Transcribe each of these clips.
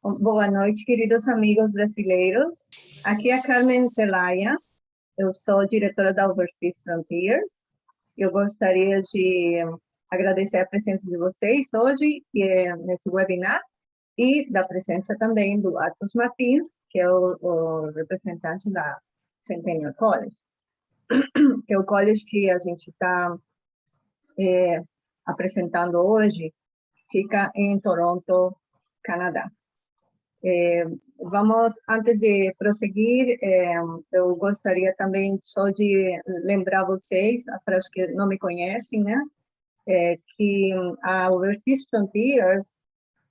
Boa noite, queridos amigos brasileiros. Aqui é a Carmen Zelaya, eu sou diretora da Overseas Frontiers. Eu gostaria de agradecer a presença de vocês hoje nesse webinar e da presença também do Atos Martins, que é o representante da Centennial College, que é o college que a gente está apresentando hoje, fica em Toronto, Canadá. Antes de prosseguir, eu gostaria também só de lembrar vocês, para os que não me conhecem, né, que a Overseas Frontiers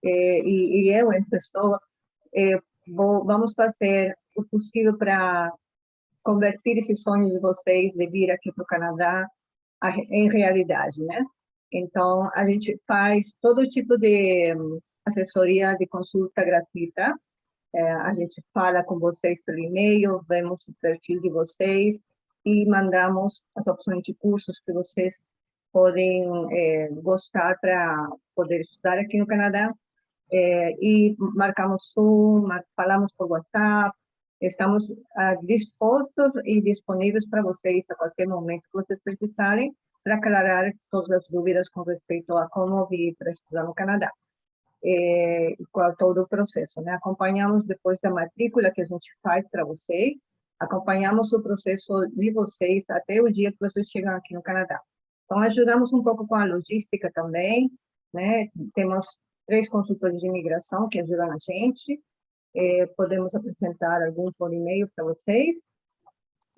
e eu, em pessoa, vamos fazer o possível para converter esse sonho de vocês de vir aqui para o Canadá em realidade, né? Então, a gente faz todo tipo de assessoria de consulta gratuita. A gente fala com vocês por e-mail, vemos o perfil de vocês e mandamos as opções de cursos que vocês podem gostar para poder estudar aqui no Canadá. E marcamos Zoom, falamos por WhatsApp, estamos dispostos e disponíveis para vocês a qualquer momento que vocês precisarem para aclarar todas as dúvidas com respeito a como vir para estudar no Canadá. Qual todo o processo, né? Acompanhamos depois da matrícula que a gente faz para vocês, acompanhamos o processo de vocês até o dia que vocês chegam aqui no Canadá. Então, ajudamos um pouco com a logística também, né? Temos 3 consultores de imigração que ajudam a gente, podemos apresentar algum por e-mail para vocês,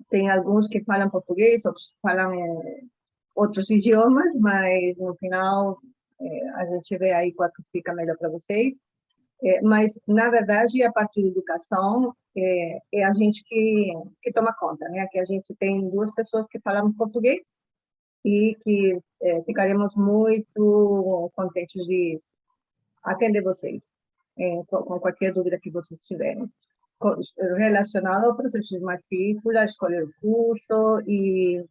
tem alguns que falam português, outros que falam outros idiomas, mas no final a gente vê aí qual que fica melhor para vocês. Mas, na verdade, a parte de educação é a gente que toma conta, né? Aqui a gente tem 2 pessoas que falam português e que ficaremos muito contentes de atender vocês com qualquer dúvida que vocês tiverem. Relacionado ao processo de matrícula, escolher o curso e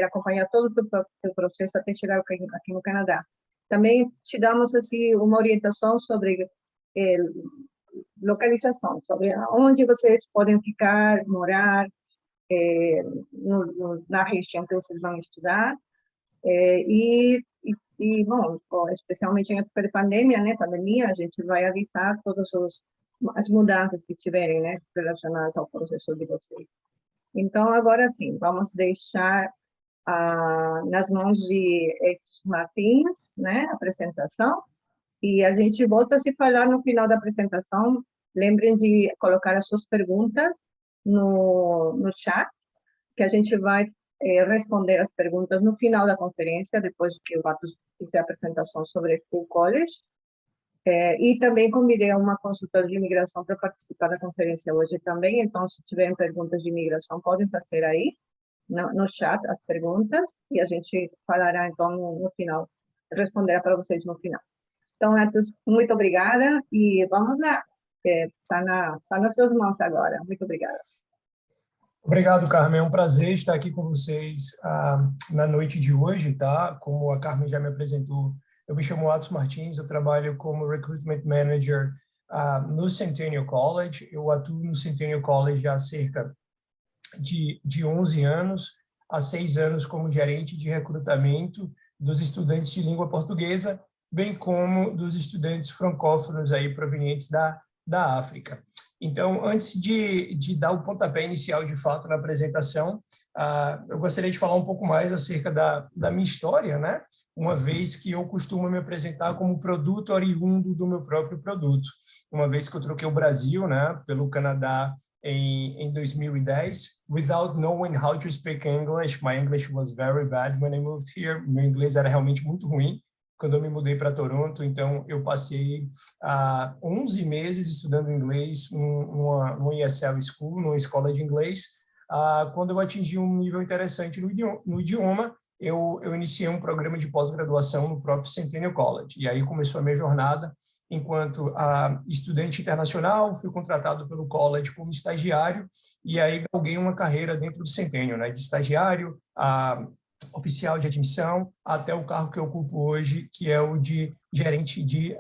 acompanhar todo o seu processo até chegar aqui no Canadá. Também te damos assim uma orientação sobre localização, sobre onde vocês podem ficar, morar, na região que vocês vão estudar. Bom, especialmente em época de pandemia, né? Pandemia, a gente vai avisar todas as mudanças que tiverem, né? Relacionadas ao processo de vocês. Então, agora sim, vamos deixar nas mãos de Martins, né? A apresentação. E a gente volta a se falar no final da apresentação. Lembrem de colocar as suas perguntas no chat, que a gente vai responder as perguntas no final da conferência, depois que o Atos fizer a apresentação sobre o college. E também convidei uma consultora de imigração para participar da conferência hoje também, então, se tiverem perguntas de imigração, podem fazer aí, no chat, as perguntas, e a gente falará, então, no final, responderá para vocês no final. Então, Atos, muito obrigada, e vamos lá, está nas suas mãos agora. Muito obrigada. Obrigado, Carmen. É um prazer estar aqui com vocês na noite de hoje, tá? Como a Carmen já me apresentou, eu me chamo Atos Martins, eu trabalho como Recruitment Manager no Centennial College. Eu atuo no Centennial College há cerca de 11 anos, há 6 anos como gerente de recrutamento dos estudantes de língua portuguesa, bem como dos estudantes francófonos aí provenientes da África. Então, antes de dar o pontapé inicial, de fato, na apresentação, eu gostaria de falar um pouco mais acerca da minha história, né? Uma vez que eu costumo me apresentar como produto oriundo do meu próprio produto. Uma vez que eu troquei o Brasil, né, pelo Canadá em 2010, without knowing how to speak English, my English was very bad when I moved here. Meu inglês era realmente muito ruim quando eu me mudei para Toronto, então eu passei 11 meses estudando inglês no ESL School, numa escola de inglês. Quando eu atingi um nível interessante no idioma, eu iniciei um programa de pós-graduação no próprio Centennial College, e aí começou a minha jornada enquanto estudante internacional. Fui contratado pelo college como estagiário, e aí galguei uma carreira dentro do Centennial, né, de estagiário, oficial de admissão, até o cargo que eu ocupo hoje, que é o de gerente de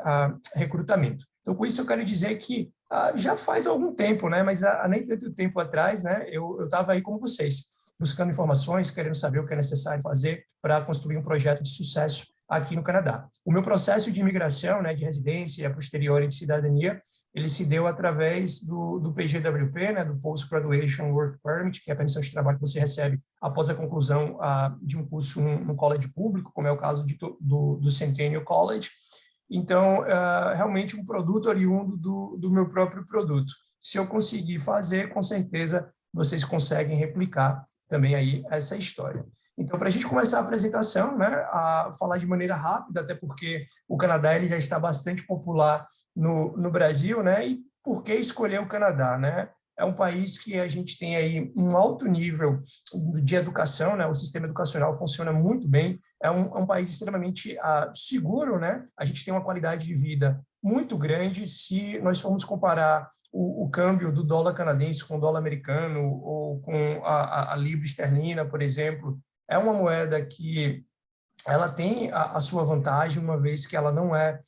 recrutamento. Então, com isso, eu quero dizer que já faz algum tempo, né? Mas há nem tanto tempo atrás, né? Eu estava aí como vocês, buscando informações, querendo saber o que é necessário fazer para construir um projeto de sucesso aqui no Canadá. O meu processo de imigração, né, de residência e a posteriori de cidadania, ele se deu através do PGWP, né, do Post Graduation Work Permit, que é a permissão de trabalho que você recebe após a conclusão de um curso no college público, como é o caso do Centennial College. Então, realmente um produto oriundo do meu próprio produto. Se eu conseguir fazer, com certeza vocês conseguem replicar também aí essa história. Então, para a gente começar a apresentação, né, a falar de maneira rápida, até porque o Canadá ele já está bastante popular no Brasil, né, e por que escolher o Canadá, né? É um país que a gente tem aí um alto nível de educação, né, o sistema educacional funciona muito bem, é um país extremamente seguro, né? A gente tem uma qualidade de vida muito grande. Se nós formos comparar o câmbio do dólar canadense com o dólar americano ou com a libra esterlina, por exemplo, é uma moeda que ela tem a sua vantagem, uma vez que ela não é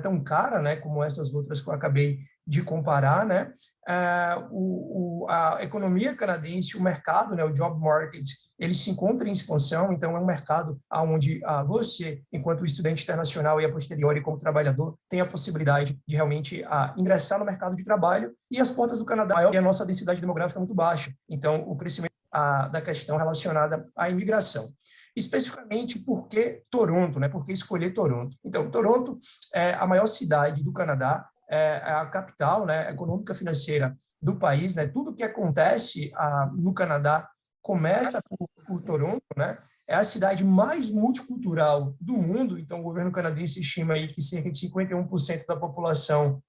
tão cara, né, como essas outras que eu acabei de comparar, né? A economia canadense, o mercado, né, o job market, ele se encontra em expansão, então é um mercado onde você, enquanto estudante internacional e a posteriori como trabalhador, tem a possibilidade de realmente ingressar no mercado de trabalho, e as portas do Canadá maior e a nossa densidade demográfica é muito baixa, então o crescimento da questão relacionada à imigração. Especificamente, por que Toronto, né? Por que escolher Toronto? Então, Toronto é a maior cidade do Canadá, é a capital, né, econômica financeira do país, né? Tudo que acontece no Canadá começa por Toronto, né? É a cidade mais multicultural do mundo, então o governo canadense estima aí que cerca de 51% da população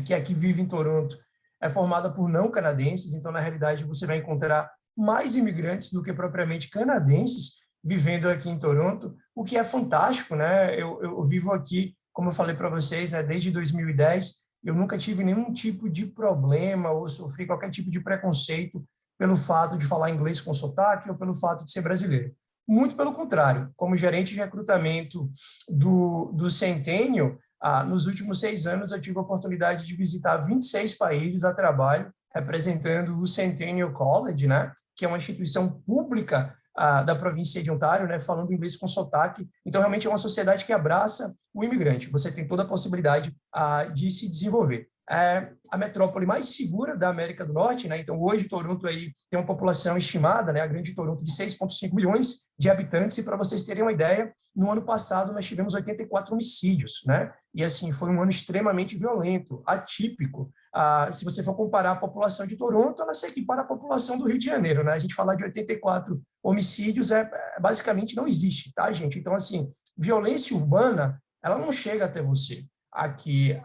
que aqui vive em Toronto é formada por não canadenses, então na realidade você vai encontrar mais imigrantes do que propriamente canadenses vivendo aqui em Toronto, o que é fantástico, né? Eu vivo aqui, como eu falei para vocês, né, desde 2010, eu nunca tive nenhum tipo de problema ou sofri qualquer tipo de preconceito pelo fato de falar inglês com sotaque ou pelo fato de ser brasileiro. Muito pelo contrário, como gerente de recrutamento do Centennial, nos últimos 6 anos eu tive a oportunidade de visitar 26 países a trabalho, representando o Centennial College, né, que é uma instituição pública da província de Ontário, né, falando inglês com sotaque. Então, realmente é uma sociedade que abraça o imigrante. Você tem toda a possibilidade de se desenvolver. É a metrópole mais segura da América do Norte, né? Então, hoje, Toronto aí tem uma população estimada, né, a grande Toronto, de 6,5 milhões de habitantes. E, para vocês terem uma ideia, no ano passado nós tivemos 84 homicídios, né? E, assim, foi um ano extremamente violento, atípico. Se você for comparar a população de Toronto, ela se equipara à população do Rio de Janeiro, né? A gente falar de 84 homicídios basicamente não existe, tá, gente? Então, assim, violência urbana, ela não chega até você aqui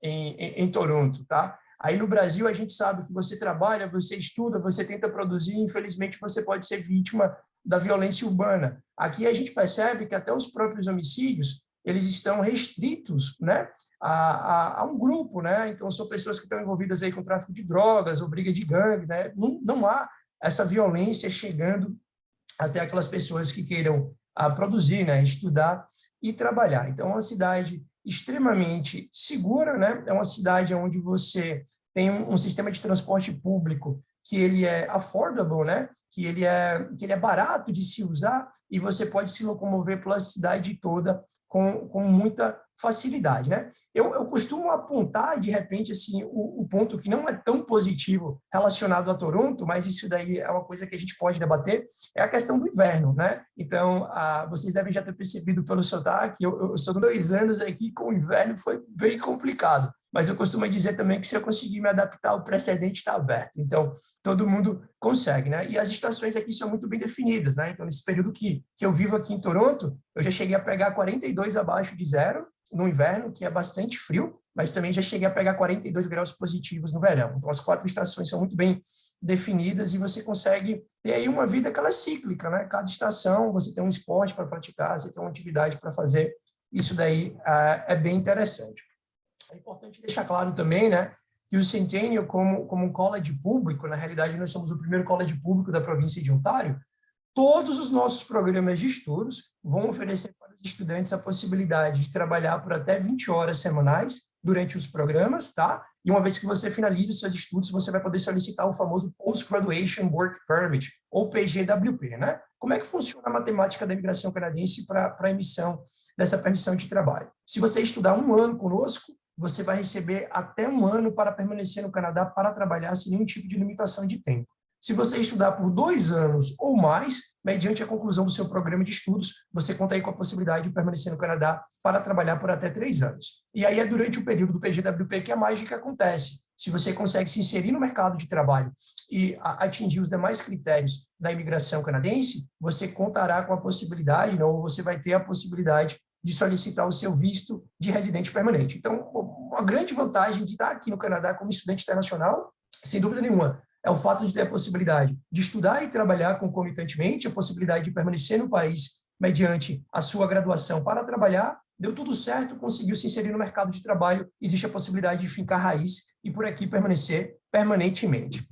em Toronto, tá? Aí no Brasil a gente sabe que você trabalha, você estuda, você tenta produzir, infelizmente você pode ser vítima da violência urbana. Aqui a gente percebe que até os próprios homicídios, eles estão restritos, né, a um grupo, né? Então são pessoas que estão envolvidas aí com tráfico de drogas ou briga de gangue, né? Não há essa violência chegando até aquelas pessoas que queiram produzir, né, estudar e trabalhar. Então é uma cidade extremamente segura, né? É uma cidade onde você tem um sistema de transporte público que ele é affordable, né? Que ele é barato de se usar e você pode se locomover pela cidade toda com muita facilidade, né? Eu costumo apontar, de repente, assim, o ponto que não é tão positivo relacionado a Toronto, mas isso daí é uma coisa que a gente pode debater, é a questão do inverno, né? Então, vocês devem já ter percebido pelo sotaque, eu sou 2 anos aqui, com o inverno foi bem complicado, mas eu costumo dizer também que se eu conseguir me adaptar, o precedente está aberto. Então, todo mundo consegue, né? E as estações aqui são muito bem definidas, né? Então, nesse período que eu vivo aqui em Toronto, eu já cheguei a pegar 42 abaixo de zero no inverno, que é bastante frio, mas também já cheguei a pegar 42 graus positivos no verão. Então, as 4 estações são muito bem definidas e você consegue ter aí uma vida que ela é cíclica, né? Cada estação você tem um esporte para praticar, você tem uma atividade para fazer. Isso daí é bem interessante. É importante deixar claro também, né, que o Centennial, como um college público, na realidade nós somos o primeiro college público da província de Ontário, todos os nossos programas de estudos vão oferecer para os estudantes a possibilidade de trabalhar por até 20 horas semanais durante os programas, tá? E uma vez que você finalize os seus estudos, você vai poder solicitar o famoso Post-Graduation Work Permit, ou PGWP, né? Como é que funciona a matemática da imigração canadense para a emissão dessa permissão de trabalho? Se você estudar 1 ano conosco, você vai receber até 1 ano para permanecer no Canadá para trabalhar sem nenhum tipo de limitação de tempo. Se você estudar por 2 anos ou mais, mediante a conclusão do seu programa de estudos, você conta aí com a possibilidade de permanecer no Canadá para trabalhar por até 3 anos. E aí é durante o período do PGWP que a mágica acontece. Se você consegue se inserir no mercado de trabalho e atingir os demais critérios da imigração canadense, você contará com a possibilidade, ou você vai ter a possibilidade de solicitar o seu visto de residente permanente. Então, uma grande vantagem de estar aqui no Canadá como estudante internacional, sem dúvida nenhuma, é o fato de ter a possibilidade de estudar e trabalhar concomitantemente, a possibilidade de permanecer no país mediante a sua graduação para trabalhar. Deu tudo certo, conseguiu se inserir no mercado de trabalho, existe a possibilidade de fincar raiz e por aqui permanecer permanentemente.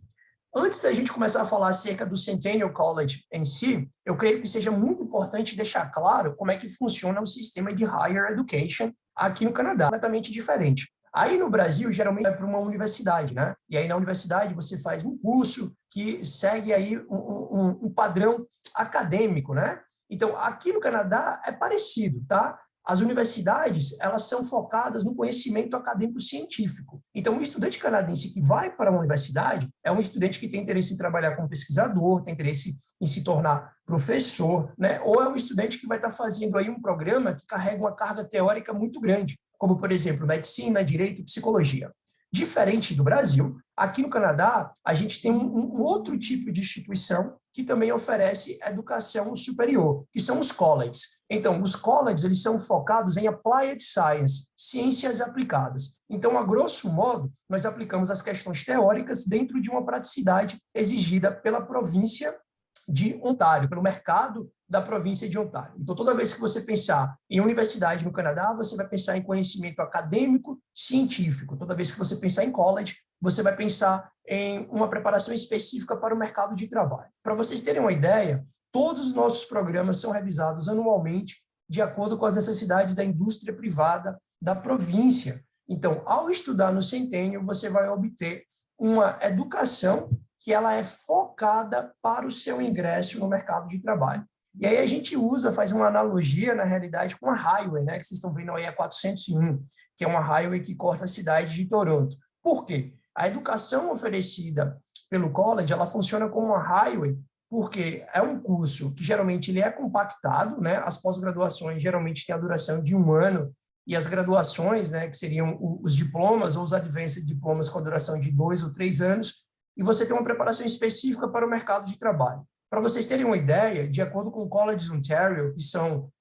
Antes da gente começar a falar acerca do Centennial College em si, eu creio que seja muito importante deixar claro como é que funciona o sistema de Higher Education aqui no Canadá, completamente diferente. Aí no Brasil, geralmente é para uma universidade, né? E aí na universidade você faz um curso que segue aí um padrão acadêmico, né? Então, aqui no Canadá é parecido, tá? As universidades, elas são focadas no conhecimento acadêmico científico. Então, um estudante canadense que vai para uma universidade é um estudante que tem interesse em trabalhar como pesquisador, tem interesse em se tornar professor, né? Ou é um estudante que vai estar fazendo aí um programa que carrega uma carga teórica muito grande, como, por exemplo, medicina, direito e psicologia. Diferente do Brasil, aqui no Canadá, a gente tem um outro tipo de instituição que também oferece educação superior, que são os colleges. Então, os colleges, eles são focados em applied science, ciências aplicadas. Então, a grosso modo, nós aplicamos as questões teóricas dentro de uma praticidade exigida pela província de Ontário, pelo mercado da província de Ontário. Então, toda vez que você pensar em universidade no Canadá, você vai pensar em conhecimento acadêmico, científico. Toda vez que você pensar em college, você vai pensar em uma preparação específica para o mercado de trabalho. Para vocês terem uma ideia, todos os nossos programas são revisados anualmente de acordo com as necessidades da indústria privada da província. Então, ao estudar no Centennial, você vai obter uma educação que ela é focada para o seu ingresso no mercado de trabalho. E aí a gente faz uma analogia, na realidade, com a highway, né, que vocês estão vendo aí a 401, que é uma highway que corta a cidade de Toronto. Por quê? A educação oferecida pelo college, ela funciona como uma highway, porque é um curso que geralmente ele é compactado, né? As pós-graduações geralmente têm a duração de 1 ano, e as graduações, né, que seriam os diplomas ou os advanced diplomas com a duração de 2 ou 3 anos, e você tem uma preparação específica para o mercado de trabalho. Para vocês terem uma ideia, de acordo com o Colleges Ontario,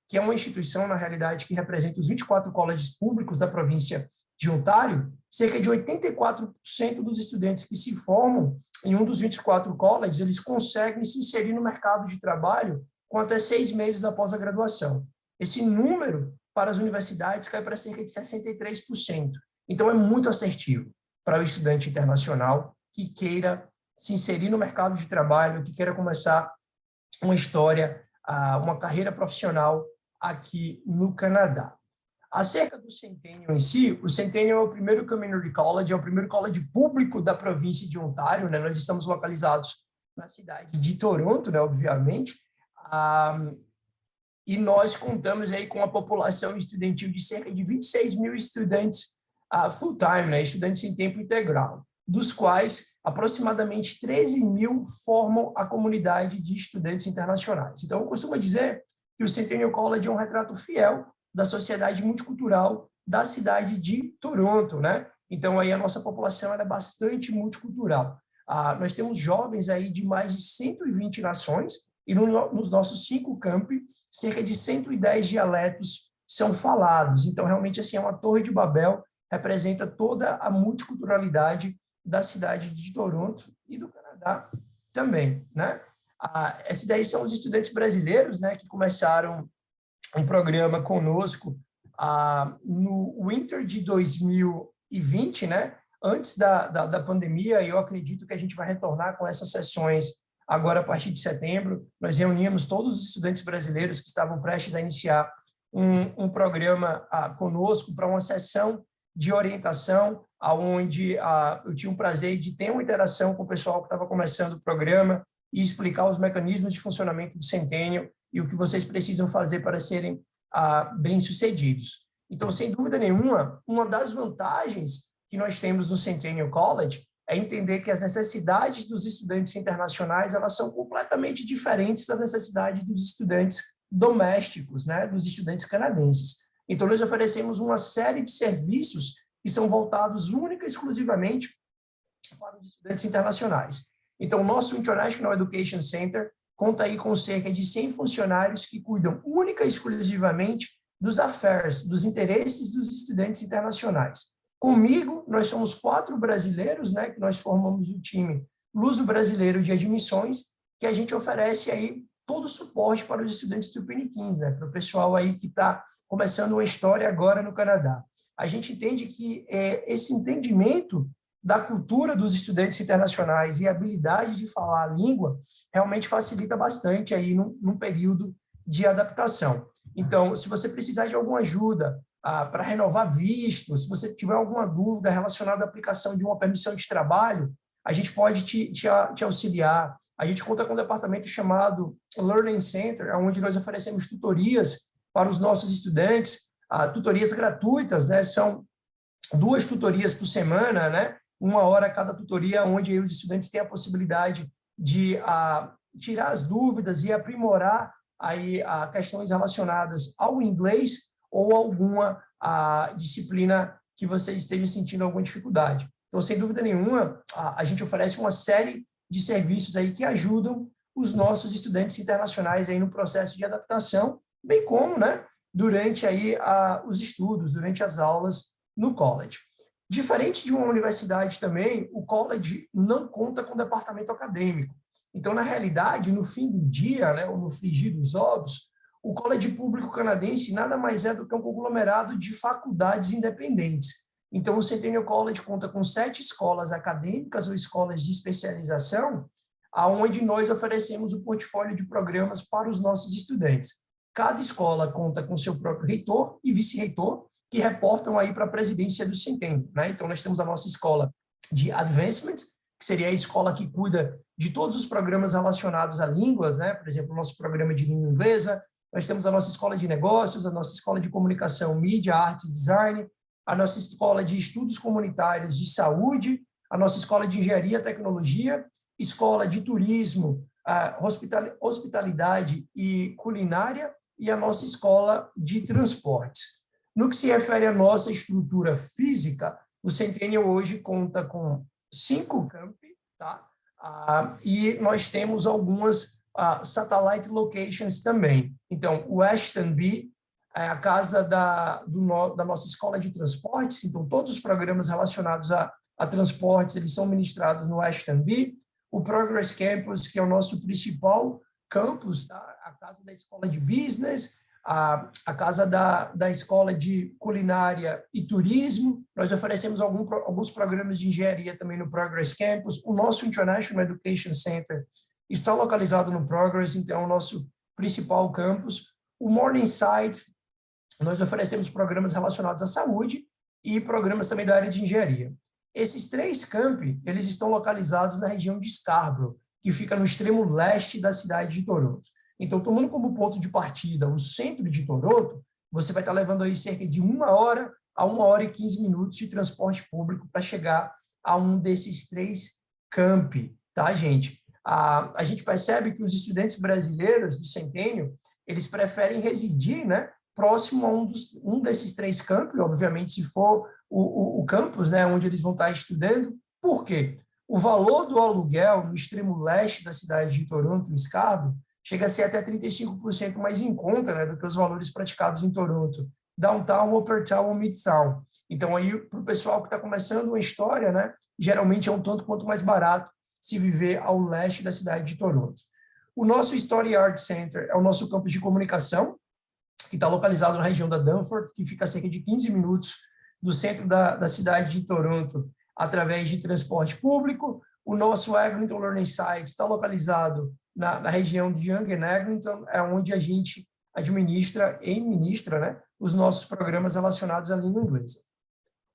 que é uma instituição, na realidade, que representa os 24 colleges públicos da província de Ontário, cerca de 84% dos estudantes que se formam em um dos 24 colleges, eles conseguem se inserir no mercado de trabalho com até 6 meses após a graduação. Esse número, para as universidades, cai para cerca de 63%. Então, é muito assertivo para o estudante internacional que queira se inserir no mercado de trabalho, que queira começar uma história, uma carreira profissional aqui no Canadá. Acerca do Centennial em si, o Centennial é o primeiro community college, é o primeiro college público da província de Ontário, né? Nós estamos localizados na cidade de Toronto, né, obviamente, e nós contamos aí com uma população estudantil de cerca de 26 mil estudantes full-time, né, estudantes em tempo integral, dos quais aproximadamente 13 mil formam a comunidade de estudantes internacionais. Então, eu costumo dizer que o Centennial College é um retrato fiel da sociedade multicultural da cidade de Toronto, né? Então, aí a nossa população é bastante multicultural. Nós temos jovens aí de mais de 120 nações e nos nossos 5 campi, cerca de 110 dialetos são falados. Então, realmente, assim, é uma torre de Babel, representa toda a multiculturalidade da cidade de Toronto e do Canadá também, né? Esses daí são os estudantes brasileiros, né, que começaram um programa conosco no winter de 2020, né? Antes da pandemia, e eu acredito que a gente vai retornar com essas sessões agora a partir de setembro. Nós reunimos todos os estudantes brasileiros que estavam prestes a iniciar um programa conosco para uma sessão de orientação, onde eu tinha um prazer de ter uma interação com o pessoal que estava começando o programa e explicar os mecanismos de funcionamento do Centennial e o que vocês precisam fazer para serem bem-sucedidos. Então, sem dúvida nenhuma, uma das vantagens que nós temos no Centennial College é entender que as necessidades dos estudantes internacionais elas são completamente diferentes das necessidades dos estudantes domésticos, né, dos estudantes canadenses. Então, nós oferecemos uma série de serviços que são voltados única e exclusivamente para os estudantes internacionais. Então, o nosso International Education Center conta aí com cerca de 100 funcionários que cuidam única e exclusivamente dos affairs, dos interesses dos estudantes internacionais. Comigo, nós somos 4 brasileiros, né, que nós formamos o time Luso-Brasileiro de Admissões, que a gente oferece aí todo o suporte para os estudantes do Tupiniquins, né, para o pessoal aí que está começando uma história agora no Canadá. A gente entende que esse entendimento da cultura dos estudantes internacionais e a habilidade de falar a língua realmente facilita bastante aí num período de adaptação. Então, se você precisar de alguma ajuda para renovar visto, se você tiver alguma dúvida relacionada à aplicação de uma permissão de trabalho, a gente pode te auxiliar. A gente conta com um departamento chamado Learning Center, onde nós oferecemos tutorias para os nossos estudantes, tutorias gratuitas, né? São 2 tutorias por semana, né? 1 hora cada tutoria, onde os estudantes têm a possibilidade de tirar as dúvidas e aprimorar aí questões relacionadas ao inglês ou alguma disciplina que você esteja sentindo alguma dificuldade. Então, sem dúvida nenhuma, a gente oferece uma série de serviços aí que ajudam os nossos estudantes internacionais aí no processo de adaptação, bem como, né, durante aí os estudos, durante as aulas no college. Diferente de uma universidade também, o college não conta com departamento acadêmico. Então, na realidade, no fim do dia, né, ou no frigir dos ovos, o college público canadense nada mais é do que um conglomerado de faculdades independentes. Então, o Centennial College conta com 7 escolas acadêmicas ou escolas de especialização, onde nós oferecemos o portfólio de programas para os nossos estudantes. Cada escola conta com seu próprio reitor e vice-reitor, que reportam aí para a presidência do Centennial, né? Então, nós temos a nossa escola de Advancement, que seria a escola que cuida de todos os programas relacionados a línguas, né? Por exemplo, o nosso programa de língua inglesa. Nós temos a nossa escola de negócios, a nossa escola de comunicação, mídia, arte e design, a nossa escola de estudos comunitários de saúde, a nossa escola de engenharia e tecnologia, escola de turismo, hospitalidade e culinária e a nossa escola de transportes. No que se refere à nossa estrutura física, o Centennial hoje conta com 5 campi, tá? E nós temos algumas satellite locations também. Então, o Ashton-Be é a casa da nossa escola de transportes, então todos os programas relacionados a transportes, eles são ministrados no Ashton-Be. O Progress Campus, que é o nosso principal campus, tá? A casa da escola de business, a casa da escola de culinária e turismo. Nós oferecemos alguns programas de engenharia também no Progress Campus. O nosso International Education Center está localizado no Progress, então é o nosso principal campus. O Morningside, nós oferecemos programas relacionados à saúde e programas também da área de engenharia. Esses 3 campi, eles estão localizados na região de Scarborough, que fica no extremo leste da cidade de Toronto. Então, tomando como ponto de partida o centro de Toronto, você vai estar levando aí cerca de 1 hora a 1 hora e 15 minutos de transporte público para chegar a um desses 3 campi, tá, gente? A gente percebe que os estudantes brasileiros do Centennial, eles preferem residir, né, próximo a um desses 3 campi, obviamente, se for o campus, né, onde eles vão estar estudando. Por quê? O valor do aluguel no extremo leste da cidade de Toronto, em Scarborough, chega a ser até 35% mais em conta, né, do que os valores praticados em Toronto, Downtown, Uppertown ou Midtown. Então, aí, para o pessoal que está começando uma história, né, geralmente é um tanto quanto mais barato se viver ao leste da cidade de Toronto. O nosso Story Art Center é o nosso campus de comunicação, que está localizado na região da Danforth, que fica a cerca de 15 minutos do centro da cidade de Toronto, através de transporte público. O nosso Eglinton Learning Site está localizado na região de Yonge and Eglinton, é onde a gente administra e ministra, né, os nossos programas relacionados à língua inglesa.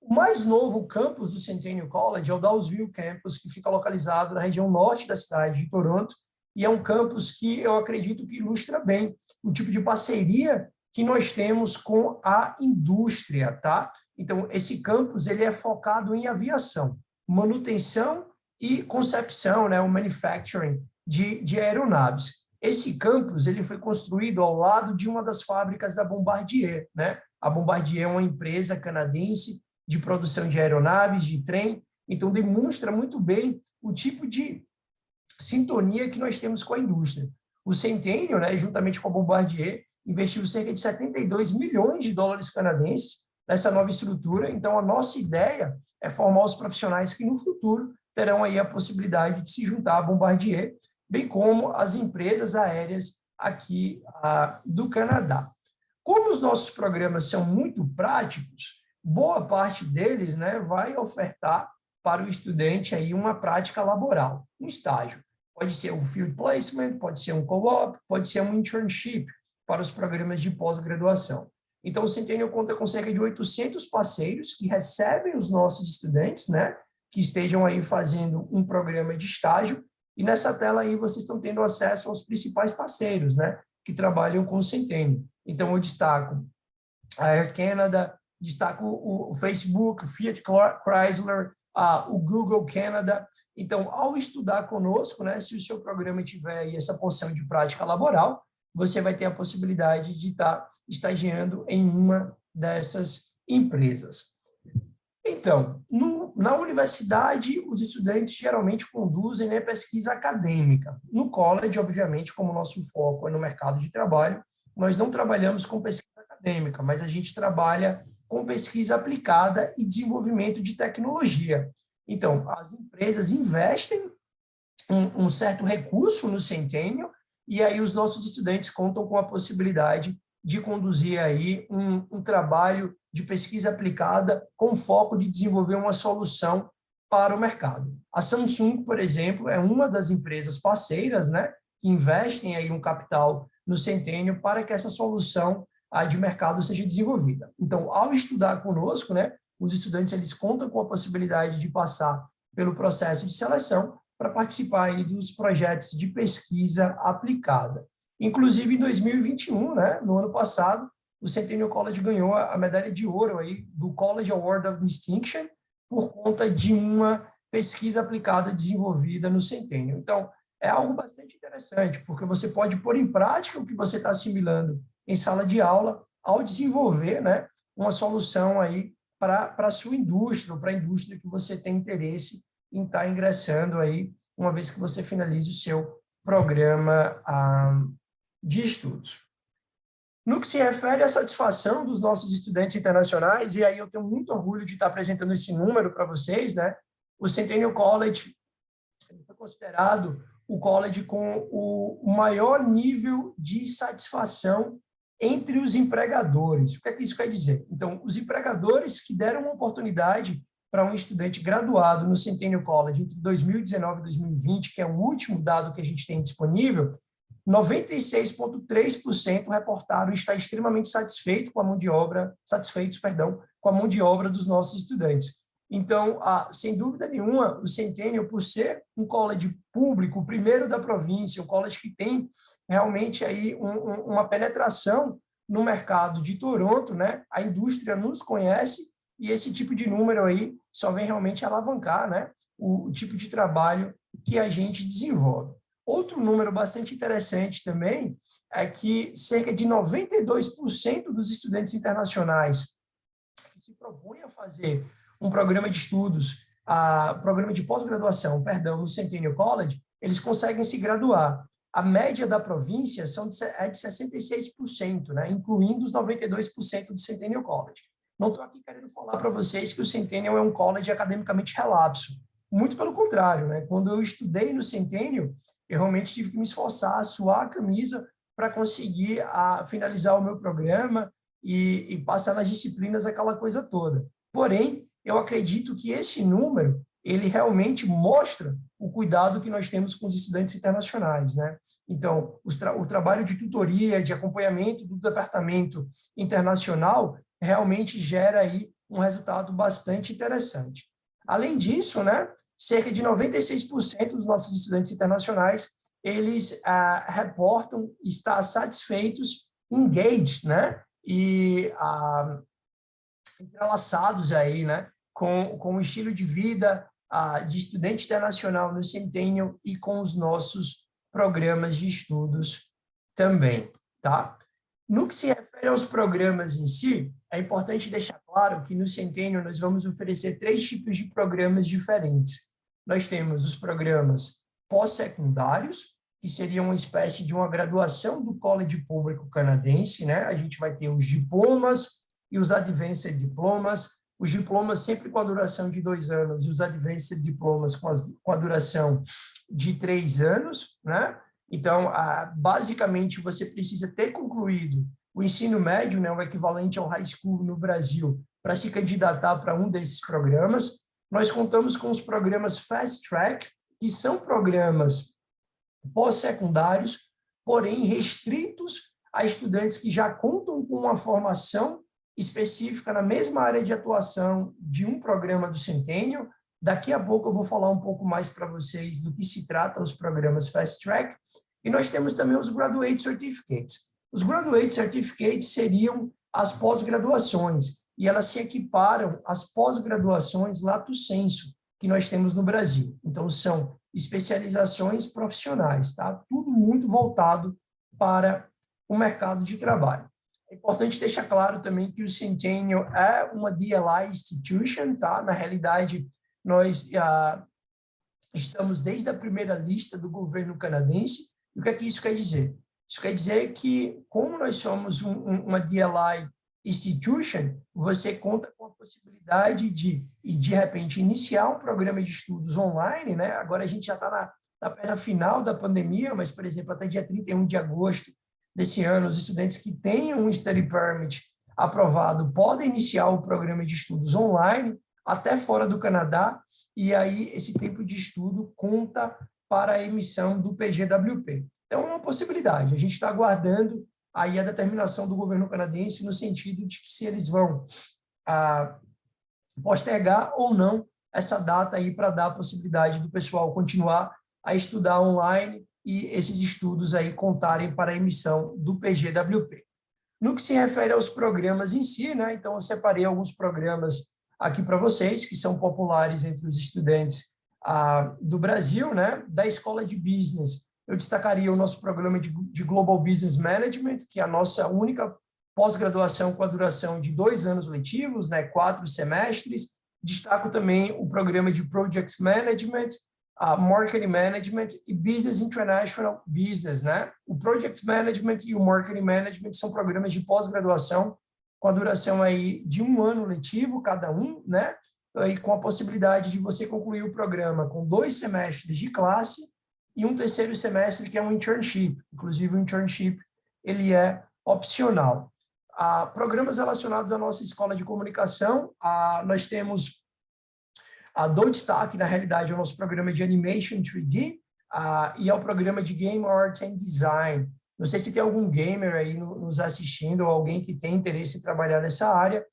O mais novo campus do Centennial College é o Dawesville Campus, que fica localizado na região norte da cidade de Toronto, e é um campus que eu acredito que ilustra bem o tipo de parceria que nós temos com a indústria, tá? Então, esse campus ele é focado em aviação, manutenção e concepção, né, o manufacturing de aeronaves. Esse campus ele foi construído ao lado de uma das fábricas da Bombardier, né? A Bombardier é uma empresa canadense de produção de aeronaves, de trem, então demonstra muito bem o tipo de sintonia que nós temos com a indústria. O Centennial, né, juntamente com a Bombardier, investiu cerca de 72 milhões de dólares canadenses nessa nova estrutura, então a nossa ideia é formar os profissionais que no futuro terão aí a possibilidade de se juntar à Bombardier, bem como as empresas aéreas aqui do Canadá. Como os nossos programas são muito práticos, boa parte deles, né, vai ofertar para o estudante aí uma prática laboral, um estágio. Pode ser um field placement, pode ser um co-op, pode ser um internship para os programas de pós-graduação. Então, o Centennial conta com cerca de 800 parceiros que recebem os nossos estudantes, né, que estejam aí fazendo um programa de estágio, e nessa tela aí vocês estão tendo acesso aos principais parceiros, né, que trabalham com o Centennial. Então, eu destaco a Air Canada, destaco o Facebook, o Fiat Chrysler, o Google Canada. Então, ao estudar conosco, né, se o seu programa tiver aí essa porção de prática laboral, você vai ter a possibilidade de estar estagiando em uma dessas empresas. Então, na universidade, os estudantes geralmente conduzem, né, pesquisa acadêmica. No college, obviamente, como o nosso foco é no mercado de trabalho, nós não trabalhamos com pesquisa acadêmica, mas a gente trabalha com pesquisa aplicada e desenvolvimento de tecnologia. Então, as empresas investem um certo recurso no Centennial, e aí os nossos estudantes contam com a possibilidade de conduzir aí um trabalho de pesquisa aplicada com foco de desenvolver uma solução para o mercado. A Samsung, por exemplo, é uma das empresas parceiras, né, que investem aí um capital no Centennial para que essa solução de mercado seja desenvolvida. Então, ao estudar conosco, né, os estudantes eles contam com a possibilidade de passar pelo processo de seleção para participar aí dos projetos de pesquisa aplicada. Inclusive, em 2021, né, no ano passado, o Centennial College ganhou a medalha de ouro aí do College Award of Distinction por conta de uma pesquisa aplicada desenvolvida no Centennial. Então, é algo bastante interessante, porque você pode pôr em prática o que você está assimilando em sala de aula ao desenvolver, né, uma solução aí para a sua indústria, ou para a indústria que você tem interesse em estar ingressando aí, uma vez que você finalize o seu programa de estudos. No que se refere à satisfação dos nossos estudantes internacionais, e aí eu tenho muito orgulho de estar apresentando esse número para vocês, né? O Centennial College foi considerado o college com o maior nível de satisfação entre os empregadores. O que é que isso quer dizer? Então, os empregadores que deram uma oportunidade para um estudante graduado no Centennial College entre 2019 e 2020, que é o último dado que a gente tem disponível, 96,3% reportaram estar extremamente satisfeitos com a mão de obra, com a mão de obra dos nossos estudantes. Então, sem dúvida nenhuma, o Centennial, por ser um college público, o primeiro da província, um college que tem realmente aí uma penetração no mercado de Toronto, né? A indústria nos conhece e esse tipo de número aí só vem realmente alavancar, né, o tipo de trabalho que a gente desenvolve. Outro número bastante interessante também é que cerca de 92% dos estudantes internacionais que se propõem a fazer um programa de estudos, programa de pós-graduação, no Centennial College, eles conseguem se graduar. A média da província é de 66%, né, incluindo os 92% do Centennial College. Não estou aqui querendo falar para vocês que o Centennial é um college academicamente relapso. Muito pelo contrário, né? Quando eu estudei no Centennial, eu realmente tive que me esforçar, suar a camisa para conseguir finalizar o meu programa e passar nas disciplinas, aquela coisa toda. Porém, eu acredito que esse número, ele realmente mostra o cuidado que nós temos com os estudantes internacionais, né? Então, o trabalho de tutoria, de acompanhamento do departamento internacional, realmente gera aí um resultado bastante interessante. Além disso, né, cerca de 96% dos nossos estudantes internacionais, eles reportam estar satisfeitos, engaged, né, e entrelaçados aí, né, com o estilo de vida de estudante internacional no Centennial e com os nossos programas de estudos também, tá? No que se refere aos programas em si, é importante deixar claro que no Centennial nós vamos oferecer 3 tipos de programas diferentes. Nós temos os programas pós-secundários, que seriam uma espécie de uma graduação do College Público Canadense, né? A gente vai ter os diplomas e os Advanced Diplomas, os diplomas sempre com a duração de 2 anos e os Advanced Diplomas com a duração de 3 anos, né? Então, basicamente, você precisa ter concluído o ensino médio, né, o equivalente ao high school no Brasil, para se candidatar para um desses programas. Nós contamos com os programas Fast Track, que são programas pós-secundários, porém restritos a estudantes que já contam com uma formação específica na mesma área de atuação de um programa do Centennial. Daqui a pouco eu vou falar um pouco mais para vocês do que se trata os programas Fast Track. E nós temos também os Graduate Certificates. Os Graduate Certificates seriam as pós-graduações, e elas se equiparam às pós-graduações lato sensu que nós temos no Brasil. Então, são especializações profissionais, tá? Tudo muito voltado para o mercado de trabalho. É importante deixar claro também que o Centennial é uma DLI Institution, tá? Na realidade, nós estamos desde a primeira lista do governo canadense. E o que é que isso quer dizer? Isso quer dizer que, como nós somos uma DLI Institution, você conta com a possibilidade de repente, iniciar um programa de estudos online, né? Agora a gente já está na perna final da pandemia, mas, por exemplo, até dia 31 de agosto desse ano, os estudantes que tenham um Study Permit aprovado podem iniciar o programa de estudos online, até fora do Canadá, e aí esse tempo de estudo conta para a emissão do PGWP. Então, é uma possibilidade. A gente está aguardando aí a determinação do governo canadense no sentido de que se eles vão postergar ou não essa data aí para dar a possibilidade do pessoal continuar a estudar online e esses estudos aí contarem para a emissão do PGWP. No que se refere aos programas em si, né? Então, eu separei alguns programas aqui para vocês, que são populares entre os estudantes do Brasil, né? Da Escola de Business, eu destacaria o nosso programa de Global Business Management, que é a nossa única pós-graduação com a duração de 2 anos letivos, né? 4 semestres. Destaco também o programa de Project Management, Marketing Management e Business International Business, né? O Project Management e o Marketing Management são programas de pós-graduação com a duração aí de 1 ano letivo cada um, né? E com a possibilidade de você concluir o programa com 2 semestres de classe e um 3º semestre que é um internship. Inclusive, o internship ele é opcional. Programas relacionados à nossa escola de comunicação, nós temos dou destaque, na realidade, ao nosso programa de Animation 3D e ao programa de Game Art and Design. Não sei se tem algum gamer aí nos assistindo ou alguém que tem interesse em trabalhar nessa área,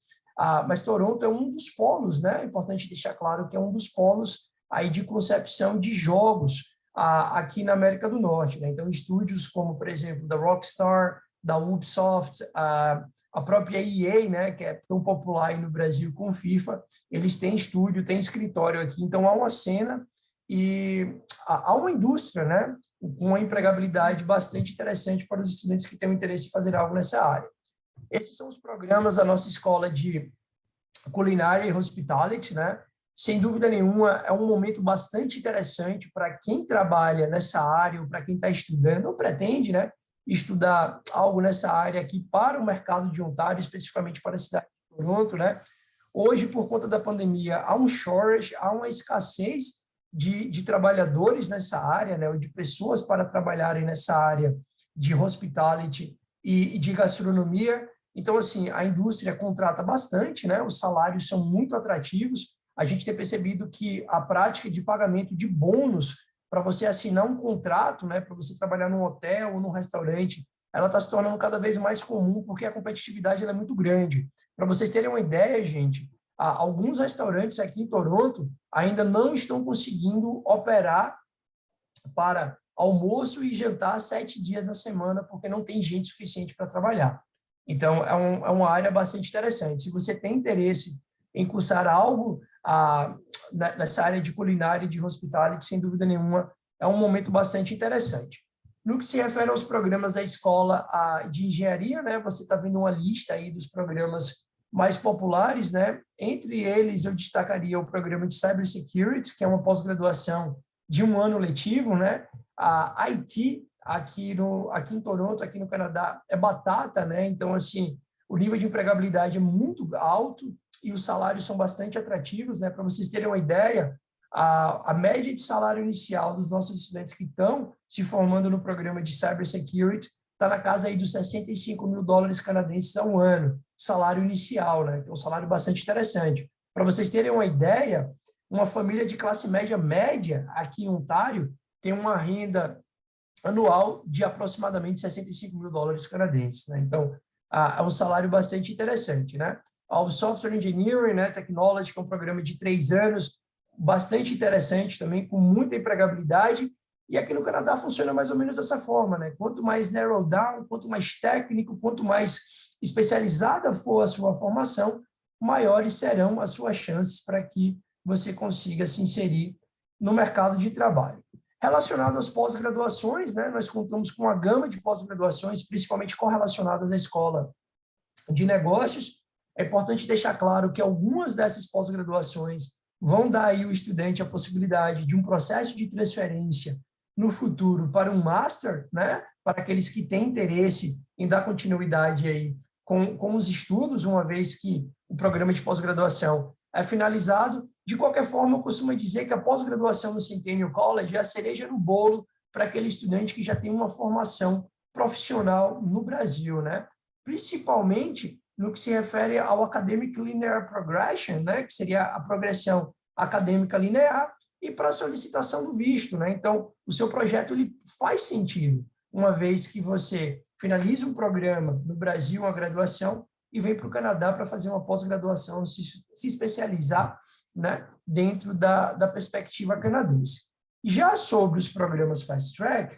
mas Toronto é um dos polos, né? É importante deixar claro que é um dos polos aí de concepção de jogos aqui na América do Norte, né? Então, estúdios como, por exemplo, da Rockstar, da Ubisoft, a própria EA, né, que é tão popular aí no Brasil com FIFA, eles têm estúdio, têm escritório aqui, então há uma cena e há uma indústria, né, com uma empregabilidade bastante interessante para os estudantes que têm o interesse em fazer algo nessa área. Esses são os programas da nossa escola de culinária e hospitality, né? Sem dúvida nenhuma, é um momento bastante interessante para quem trabalha nessa área, ou para quem está estudando, ou pretende, né, estudar algo nessa área aqui para o mercado de Ontário, especificamente para a cidade de Toronto, né? Hoje, por conta da pandemia, há um shortage, há uma escassez de trabalhadores nessa área, né, ou de pessoas para trabalharem nessa área de hospitality e de gastronomia. Então, assim, a indústria contrata bastante, né? Os salários são muito atrativos. A gente tem percebido que a prática de pagamento de bônus para você assinar um contrato, né, para você trabalhar num hotel ou num restaurante, ela está se tornando cada vez mais comum porque a competitividade ela é muito grande. Para vocês terem uma ideia, gente, alguns restaurantes aqui em Toronto ainda não estão conseguindo operar para almoço e jantar 7 dias na semana, porque não tem gente suficiente para trabalhar. Então, é uma área bastante interessante. Se você tem interesse em cursar algo nessa área de culinária e de hospitality, sem dúvida nenhuma, é um momento bastante interessante. No que se refere aos programas da escola de engenharia, né, você está vendo uma lista aí dos programas mais populares, né? Entre eles, eu destacaria o programa de Cybersecurity, que é uma pós-graduação de 1 ano letivo, né? A IT, aqui em Toronto, aqui no Canadá, é batata, né? Então, assim, o nível de empregabilidade é muito alto e os salários são bastante atrativos, né? Para vocês terem uma ideia, a média de salário inicial dos nossos estudantes que estão se formando no programa de Cybersecurity está na casa aí dos $65 mil canadenses ao ano, salário inicial, né? Então, um salário bastante interessante. Para vocês terem uma ideia, uma família de classe média aqui em Ontário tem uma renda anual de aproximadamente $65 mil canadenses, né? Então, é um salário bastante interessante, né? O Software Engineering, né, Technology, que é um programa de 3 anos, bastante interessante também, com muita empregabilidade, e aqui no Canadá funciona mais ou menos dessa forma, né? Quanto mais narrow down, quanto mais técnico, quanto mais especializada for a sua formação, maiores serão as suas chances para que você consiga se inserir no mercado de trabalho. Relacionado às pós-graduações, né, nós contamos com uma gama de pós-graduações, principalmente correlacionadas à escola de negócios. É importante deixar claro que algumas dessas pós-graduações vão dar aí ao estudante a possibilidade de um processo de transferência no futuro para um master, né, para aqueles que têm interesse em dar continuidade aí com os estudos, uma vez que o programa de pós-graduação é finalizado. De qualquer forma, eu costumo dizer que a pós-graduação no Centennial College é a cereja no bolo para aquele estudante que já tem uma formação profissional no Brasil, né? Principalmente no que se refere ao Academic Linear Progression, né? Que seria a progressão acadêmica linear, e para a solicitação do visto, né? Então, o seu projeto ele faz sentido, uma vez que você finaliza um programa no Brasil, uma graduação, e vem para o Canadá para fazer uma pós-graduação, se especializar, né, dentro da perspectiva canadense. Já sobre os programas Fast Track,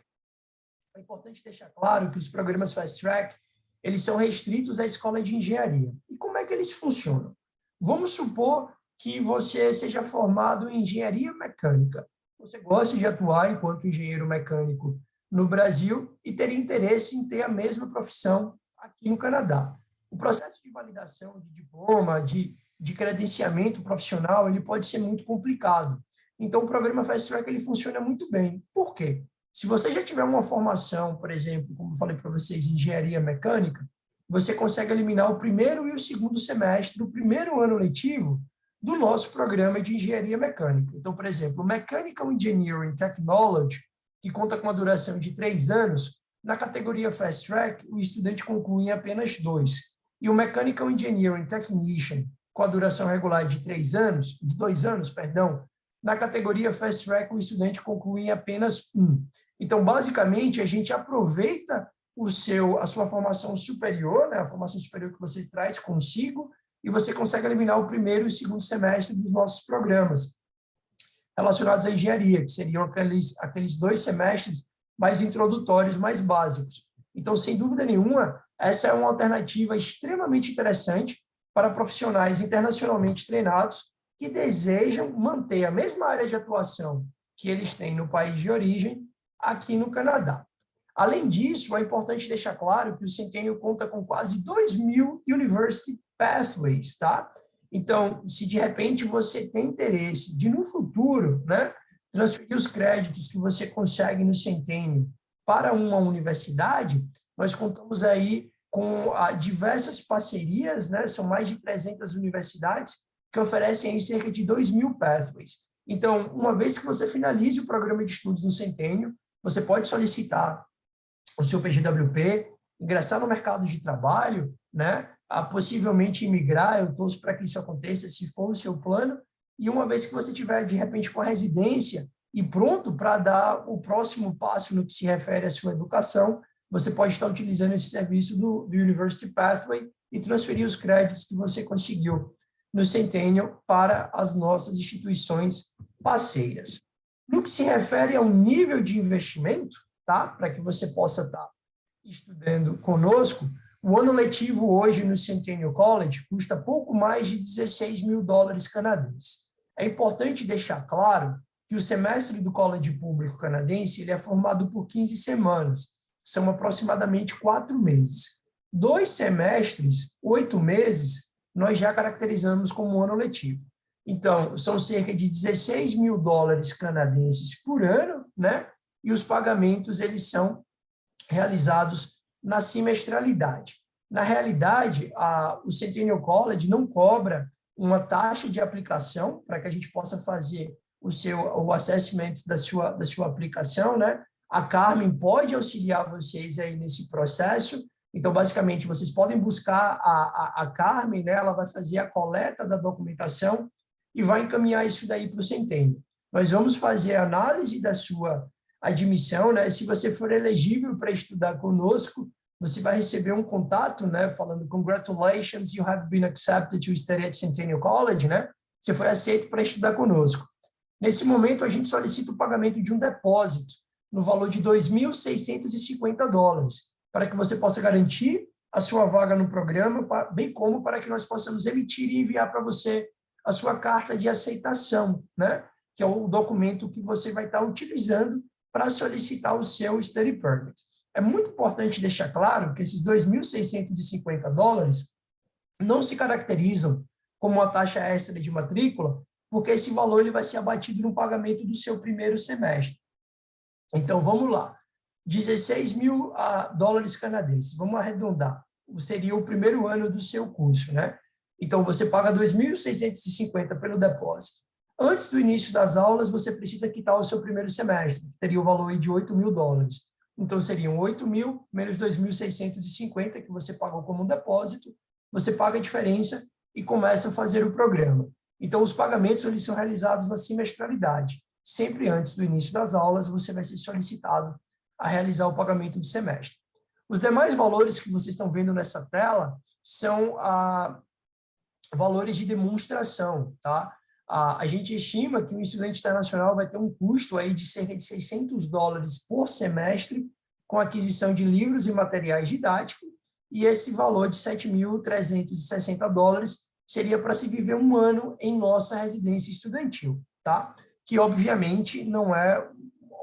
é importante deixar claro que os programas Fast Track eles são restritos à escola de engenharia. E como é que eles funcionam? Vamos supor que você seja formado em engenharia mecânica. Você gosta de atuar enquanto engenheiro mecânico no Brasil e teria interesse em ter a mesma profissão aqui no Canadá. O processo de validação de diploma, de credenciamento profissional, ele pode ser muito complicado. Então, o programa Fast Track ele funciona muito bem. Por quê? Se você já tiver uma formação, por exemplo, como eu falei para vocês, em engenharia mecânica, você consegue eliminar o primeiro e o segundo semestre, o primeiro ano letivo do nosso programa de engenharia mecânica. Então, por exemplo, o Mechanical Engineering Technology, que conta com uma duração de 3 anos, na categoria Fast Track, o estudante conclui em apenas 2. E o Mechanical Engineering Technician, com a duração regular de 2 anos, na categoria Fast Track, o estudante conclui em apenas 1. Então, basicamente, a gente aproveita a sua formação superior, né, a formação superior que você traz consigo, e você consegue eliminar o primeiro e o segundo semestre dos nossos programas relacionados à engenharia, que seriam aqueles 2 semestres mais introdutórios, mais básicos. Então, sem dúvida nenhuma, essa é uma alternativa extremamente interessante para profissionais internacionalmente treinados que desejam manter a mesma área de atuação que eles têm no país de origem, aqui no Canadá. Além disso, é importante deixar claro que o Centennial conta com quase 2.000 University Pathways, tá? Então, se de repente você tem interesse de, no futuro, né, transferir os créditos que você consegue no Centennial para uma universidade, nós contamos aí com diversas parcerias, né? São mais de 300 universidades que oferecem aí cerca de 2.000 pathways. Então, uma vez que você finalize o programa de estudos no Centennial, você pode solicitar o seu PGWP, ingressar no mercado de trabalho, né? Possivelmente imigrar, eu torço para que isso aconteça, se for o seu plano, e uma vez que você tiver, de repente, com a residência e pronto para dar o próximo passo no que se refere à sua educação, você pode estar utilizando esse serviço do University Pathway e transferir os créditos que você conseguiu no Centennial para as nossas instituições parceiras. No que se refere ao nível de investimento, tá? Para que você possa estar estudando conosco, o ano letivo hoje no Centennial College custa pouco mais de 16 mil dólares canadenses. É importante deixar claro que o semestre do College Público Canadense ele é formado por 15 semanas, são aproximadamente 4 meses. 2 semestres, 8 meses, nós já caracterizamos como ano letivo. Então, são cerca de 16 mil dólares canadenses por ano, né? E os pagamentos, eles são realizados na semestralidade. Na realidade, o Centennial College não cobra uma taxa de aplicação para que a gente possa fazer o assessment da sua aplicação, né? A Carmen pode auxiliar vocês aí nesse processo. Então, basicamente, vocês podem buscar a Carmen, né? Ela vai fazer a coleta da documentação e vai encaminhar isso daí para o Centennial. Nós vamos fazer a análise da sua admissão, né? Se você for elegível para estudar conosco, você vai receber um contato, né? Falando, congratulations, you have been accepted to study at Centennial College, né? Você foi aceito para estudar conosco. Nesse momento, a gente solicita o pagamento de um depósito no valor de 2.650 dólares, para que você possa garantir a sua vaga no programa, bem como para que nós possamos emitir e enviar para você a sua carta de aceitação, né? Que é o documento que você vai estar utilizando para solicitar o seu study permit. É muito importante deixar claro que esses 2.650 dólares não se caracterizam como uma taxa extra de matrícula, porque esse valor ele vai ser abatido no pagamento do seu primeiro semestre. Então, vamos lá. 16 mil dólares canadenses, vamos arredondar. Seria o primeiro ano do seu curso, né? Então, você paga 2.650 pelo depósito. Antes do início das aulas, você precisa quitar o seu primeiro semestre, que teria o valor aí de 8 mil dólares. Então, seriam 8 mil menos 2.650 que você pagou como um depósito, você paga a diferença e começa a fazer o programa. Então, os pagamentos eles são realizados na semestralidade. Sempre antes do início das aulas, você vai ser solicitado a realizar o pagamento do semestre. Os demais valores que vocês estão vendo nessa tela são valores de demonstração, tá? A gente estima que um estudante internacional vai ter um custo aí de cerca de 600 dólares por semestre com aquisição de livros e materiais didáticos, e esse valor de 7.360 dólares seria para se viver um ano em nossa residência estudantil, tá? Que, obviamente, não é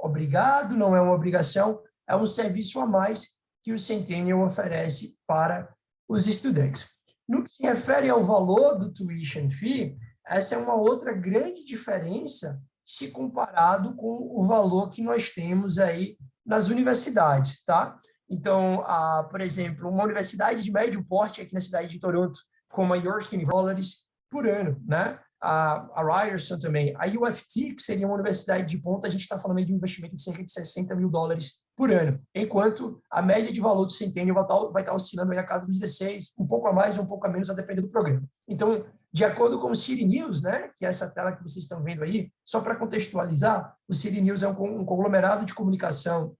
obrigado, não é uma obrigação, é um serviço a mais que o Centennial oferece para os estudantes. No que se refere ao valor do tuition fee, essa é uma outra grande diferença se comparado com o valor que nós temos aí nas universidades, tá? Então, por exemplo, uma universidade de médio porte aqui na cidade de Toronto, como a York University, por ano, né? A Ryerson também. A UFT, que seria uma universidade de ponta, a gente está falando aí de um investimento de cerca de 60 mil dólares por ano, enquanto a média de valor do Centennial vai estar oscilando aí na casa dos 16, um pouco a mais ou um pouco a menos, a depender do programa. Então, de acordo com o City News, né, que é essa tela que vocês estão vendo aí, só para contextualizar, o City News é um conglomerado de comunicação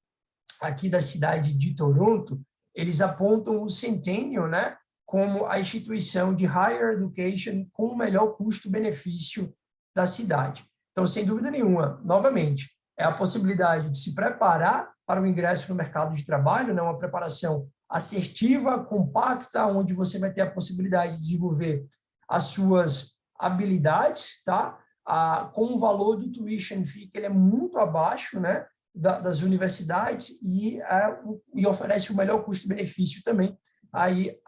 aqui da cidade de Toronto. Eles apontam o Centennial, né, como a instituição de higher education com o melhor custo-benefício da cidade. Então, sem dúvida nenhuma, novamente, é a possibilidade de se preparar para o ingresso no mercado de trabalho, né? Uma preparação assertiva, compacta, onde você vai ter a possibilidade de desenvolver as suas habilidades, tá? Com o valor do tuition fee, que ele é muito abaixo, né, das universidades e oferece o melhor custo-benefício também aí,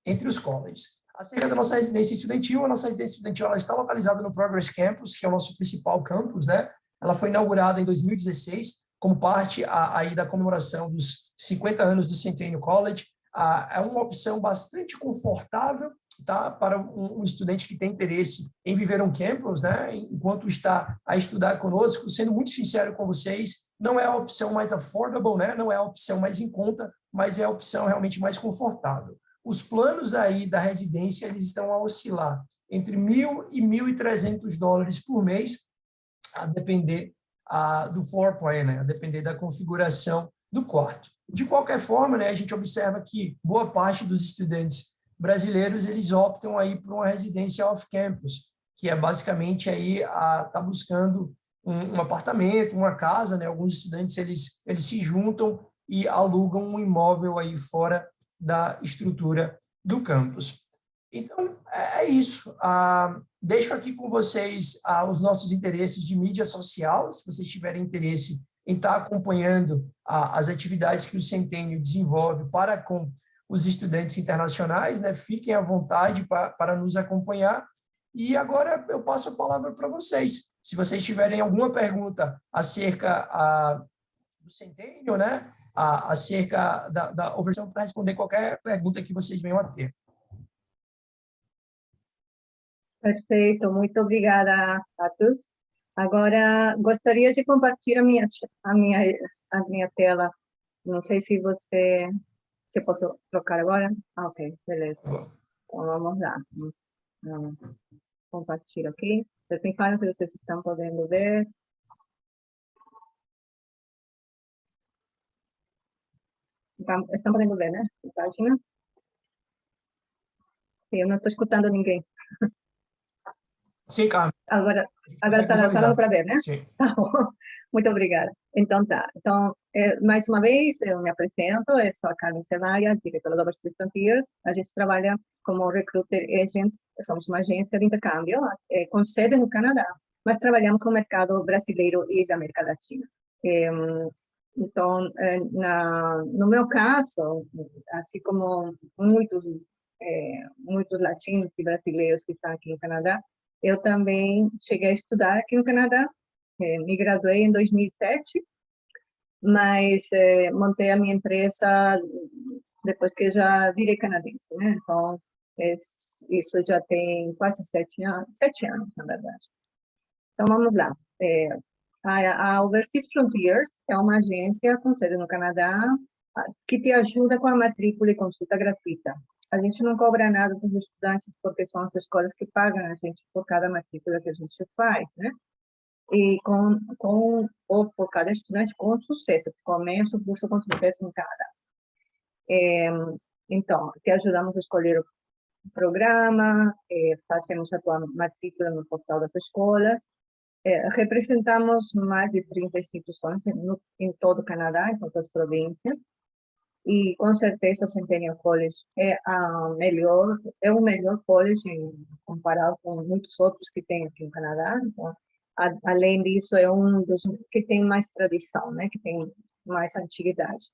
entre os colleges. Acerca da nossa residência estudantil, a nossa residência estudantil ela está localizada no Progress Campus, que é o nosso principal campus, né? Ela foi inaugurada em 2016 como parte aí da comemoração dos 50 anos do Centennial College. É uma opção bastante confortável, tá? Para um estudante que tem interesse em viver um campus, né? Enquanto está a estudar conosco. Sendo muito sincero com vocês, não é a opção mais affordable, né? Não é a opção mais em conta, mas é a opção realmente mais confortável. Os planos aí da residência eles estão a oscilar entre 1.000 e 1.300 dólares por mês, a depender do floor plan, né? A depender da configuração do quarto. De qualquer forma, né, a gente observa que boa parte dos estudantes brasileiros eles optam aí por uma residência off-campus, que é basicamente aí tá buscando um apartamento, uma casa, né? Alguns estudantes eles se juntam e alugam um imóvel aí fora da estrutura do campus. Então, é isso. Deixo aqui com vocês os nossos interesses de mídia social, se vocês tiverem interesse em estar acompanhando as atividades que o Centênio desenvolve para com os estudantes internacionais, né? Fiquem à vontade para nos acompanhar. E agora eu passo a palavra para vocês. Se vocês tiverem alguma pergunta acerca do Centênio, né? Acerca da Overseas, para responder qualquer pergunta que vocês venham a ter. Perfeito, muito obrigada a todos. Agora, gostaria de compartilhar a minha tela. Não sei se se posso trocar agora? Ok, beleza. Então, vamos lá. Vamos compartilhar aqui. Vocês me falam se vocês estão podendo ver. Estão podendo ver, né? Página. Eu não estou escutando ninguém. Sim, Carmen. Agora está dando para ver, né? Sim. Tá bom. Muito obrigada. Então, tá. Então, mais uma vez, eu me apresento, eu sou a Carmen Cevalha, diretora da Overseas Frontiers. A gente trabalha como recruiter agents, somos uma agência de intercâmbio, com sede no Canadá, mas trabalhamos com o mercado brasileiro e da América Latina. Então, no meu caso, assim como muitos latinos e brasileiros que estão aqui no Canadá, eu também cheguei a estudar aqui no Canadá, me graduei em 2007, mas montei a minha empresa depois que já virei canadense, né? Então, isso já tem quase 7 anos, na verdade. Então, vamos lá. A Overseas Frontiers é uma agência com sede no Canadá que te ajuda com a matrícula e consulta gratuita. A gente não cobra nada dos estudantes porque são as escolas que pagam a gente por cada matrícula que a gente faz, né? E ou por cada estudante com sucesso, começa o curso com sucesso no Canadá. Então, te ajudamos a escolher o programa, fazemos a tua matrícula no portal das escolas, representamos mais de 30 instituições em todo o Canadá, em todas as províncias, e com certeza Centennial College é o melhor college comparado com muitos outros que tem aqui no Canadá. Então, além disso, é um dos que tem mais tradição, né? Que tem mais antiguidade.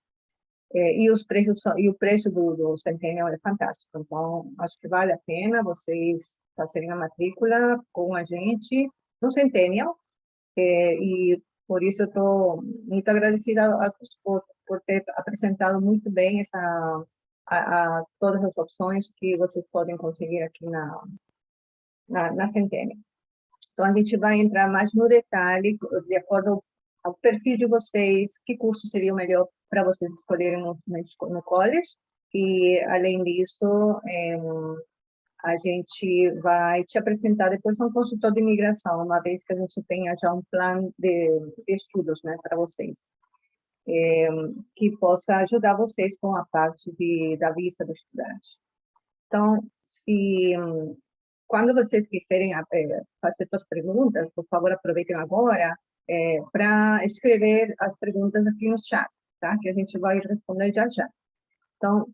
E o preço do Centennial é fantástico. Então, acho que vale a pena vocês fazerem a matrícula com a gente no Centennial. E por isso eu estou muito agradecida por ter apresentado muito bem todas as opções que vocês podem conseguir aqui na Centennial. Então, a gente vai entrar mais no detalhe, de acordo ao perfil de vocês, que curso seria o melhor para vocês escolherem no college. E, além disso, a gente vai te apresentar depois um consultor de imigração, uma vez que a gente tenha já um plano de estudos, né, para vocês, que possa ajudar vocês com a parte da visa do estudante. Então, quando vocês quiserem fazer suas perguntas, por favor, aproveitem agora para escrever as perguntas aqui no chat, tá? Que a gente vai responder já já. Então,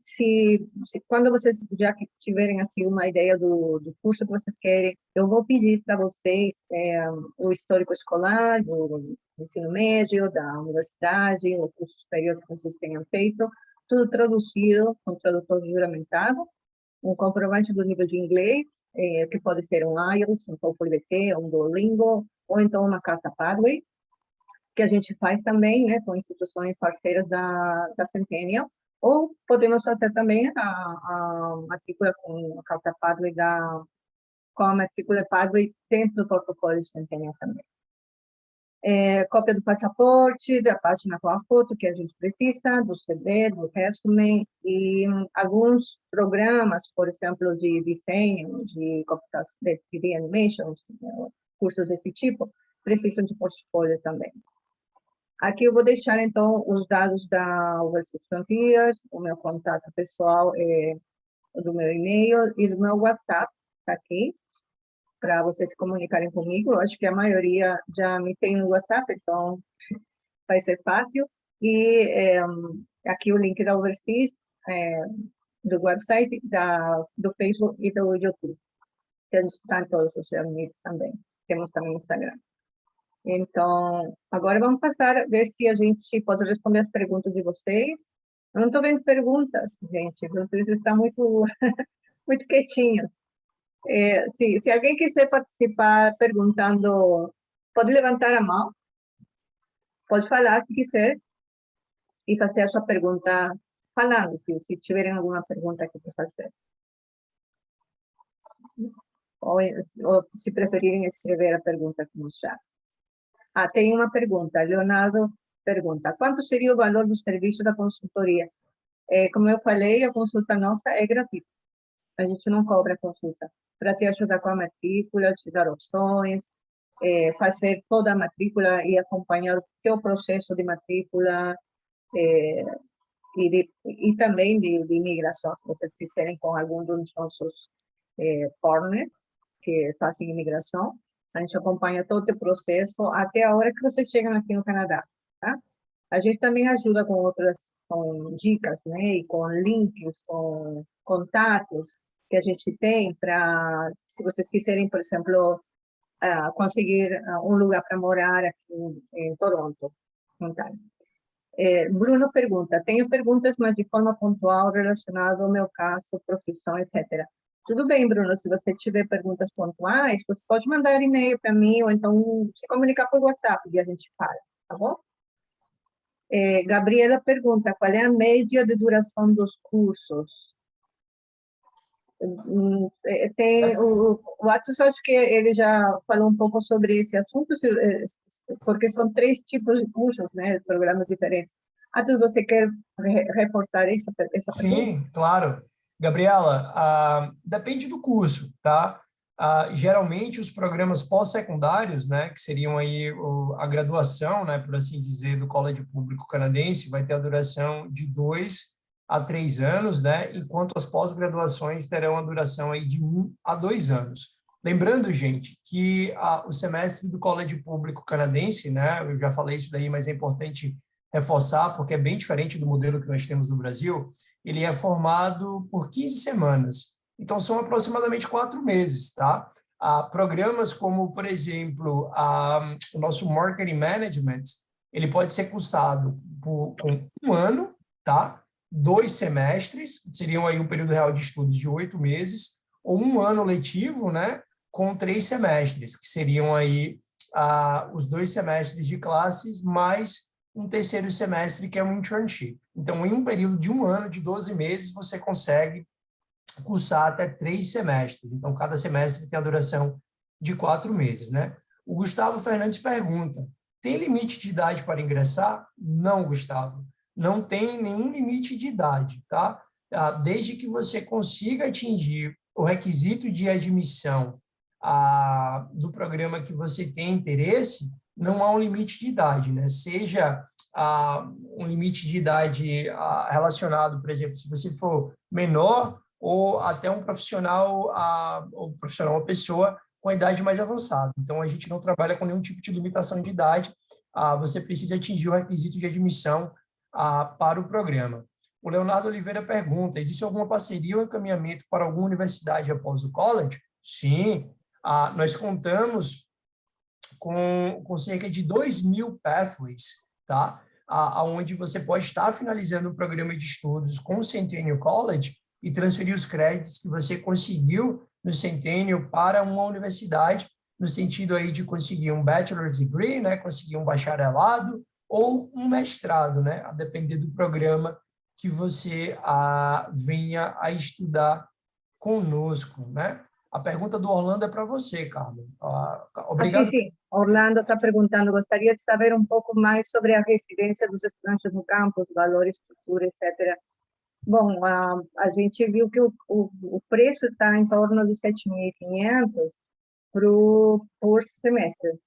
quando vocês já tiverem assim uma ideia do curso que vocês querem, eu vou pedir para vocês o histórico escolar, do ensino médio, da universidade, o curso superior que vocês tenham feito, tudo traduzido, com tradutor juramentado, um comprovante do nível de inglês, que pode ser um IELTS, um TOEFL IBT, um Duolingo, ou então uma carta Pathway, que a gente faz também, né, com instituições parceiras da Centennial, ou podemos fazer também a matrícula com a carta Pathway com a matrícula Pathway dentro do protocolo de Centennial também. Cópia do passaporte, da página com a foto que a gente precisa, do CV, do resume, e alguns programas, por exemplo, de desenho, de computação, de animation, cursos desse tipo, precisam de portfólio também. Aqui eu vou deixar, então, os dados da Overseas Frontiers, o meu contato pessoal é do meu e-mail e do meu WhatsApp, tá aqui, para vocês se comunicarem comigo. Eu acho que a maioria já me tem no WhatsApp, então vai ser fácil. E aqui o link da Overseas, do website, do Facebook e do YouTube. Está em todos os social media também. Temos também Instagram. Então, agora vamos passar a ver se a gente pode responder as perguntas de vocês. Eu não estou vendo perguntas, gente. Vocês estão muito, muito quietinhos. Se alguém quiser participar perguntando, pode levantar a mão, pode falar se quiser e fazer a sua pergunta falando, se tiverem alguma pergunta aqui para fazer. Ou se preferirem escrever a pergunta aqui no chat. Tem uma pergunta. Leonardo pergunta: quanto seria o valor do serviço da consultoria? Como eu falei, a consulta nossa é gratuita. A gente não cobra consulta. Para te ajudar com a matrícula, te dar opções, fazer toda a matrícula e acompanhar o teu processo de matrícula, e também de imigração, se vocês quiserem com algum dos nossos partners que fazem imigração. A gente acompanha todo o processo até a hora que vocês chegam aqui no Canadá, tá? A gente também ajuda com dicas, né? E com links, com contatos que a gente tem para, se vocês quiserem, por exemplo, conseguir um lugar para morar aqui em Toronto, Ontário. Bruno pergunta: tenho perguntas, mas de forma pontual relacionada ao meu caso, profissão, etc. Tudo bem, Bruno, se você tiver perguntas pontuais, você pode mandar e-mail para mim, ou então se comunicar por WhatsApp e a gente fala, tá bom? Gabriela pergunta: qual é a média de duração dos cursos? O Atos, acho que ele já falou um pouco sobre esse assunto, porque são 3 tipos de cursos, né, programas diferentes. Atos, você quer reforçar essa pergunta? Sim, claro. Gabriela, depende do curso, tá? Geralmente, os programas pós-secundários, né, que seriam aí a graduação, né, por assim dizer, do Colégio Público Canadense, vai ter a duração de 2 a 3 anos, né, enquanto as pós-graduações terão a duração aí de 1 a 2 anos. Lembrando, gente, que o semestre do Colégio Público Canadense, né, eu já falei isso daí, mas é importante reforçar, porque é bem diferente do modelo que nós temos no Brasil. Ele é formado por 15 semanas. Então, são aproximadamente 4 meses, tá? Programas como, por exemplo, o nosso Marketing Management, ele pode ser cursado com 1 ano, tá? 2 semestres, seriam aí um período real de estudos de 8 meses, ou 1 ano letivo, né? Com 3 semestres, que seriam aí os 2 semestres de classes, mais um terceiro semestre, que é um internship. Então, em um período de 1 ano, de 12 meses, você consegue cursar até 3 semestres. Então, cada semestre tem a duração de 4 meses, né? O Gustavo Fernandes pergunta: tem limite de idade para ingressar? Não, Gustavo. Não tem nenhum limite de idade, tá? Desde que você consiga atingir o requisito de admissão do programa que você tem interesse, não há um limite de idade, né? Seja um limite de idade relacionado, por exemplo, se você for menor, ou até um profissional, uma pessoa com a idade mais avançada. Então, a gente não trabalha com nenhum tipo de limitação de idade. Você precisa atingir o requisito de admissão para o programa. O Leonardo Oliveira pergunta: existe alguma parceria ou encaminhamento para alguma universidade após o college? Sim. Nós contamos com cerca de 2.000 pathways, tá? Onde você pode estar finalizando o programa de estudos com o Centennial College e transferir os créditos que você conseguiu no Centennial para uma universidade, no sentido aí de conseguir um bachelor's degree, né? Conseguir um bacharelado ou um mestrado, né? A depender do programa que você venha a estudar conosco, né? A pergunta do Orlando é para você, Carmen. Obrigado. Sim. Orlando está perguntando: gostaria de saber um pouco mais sobre a residência dos estudantes no campus, valor, estrutura, etc. Bom, a gente viu que o preço está em torno de 7.500 por semestre.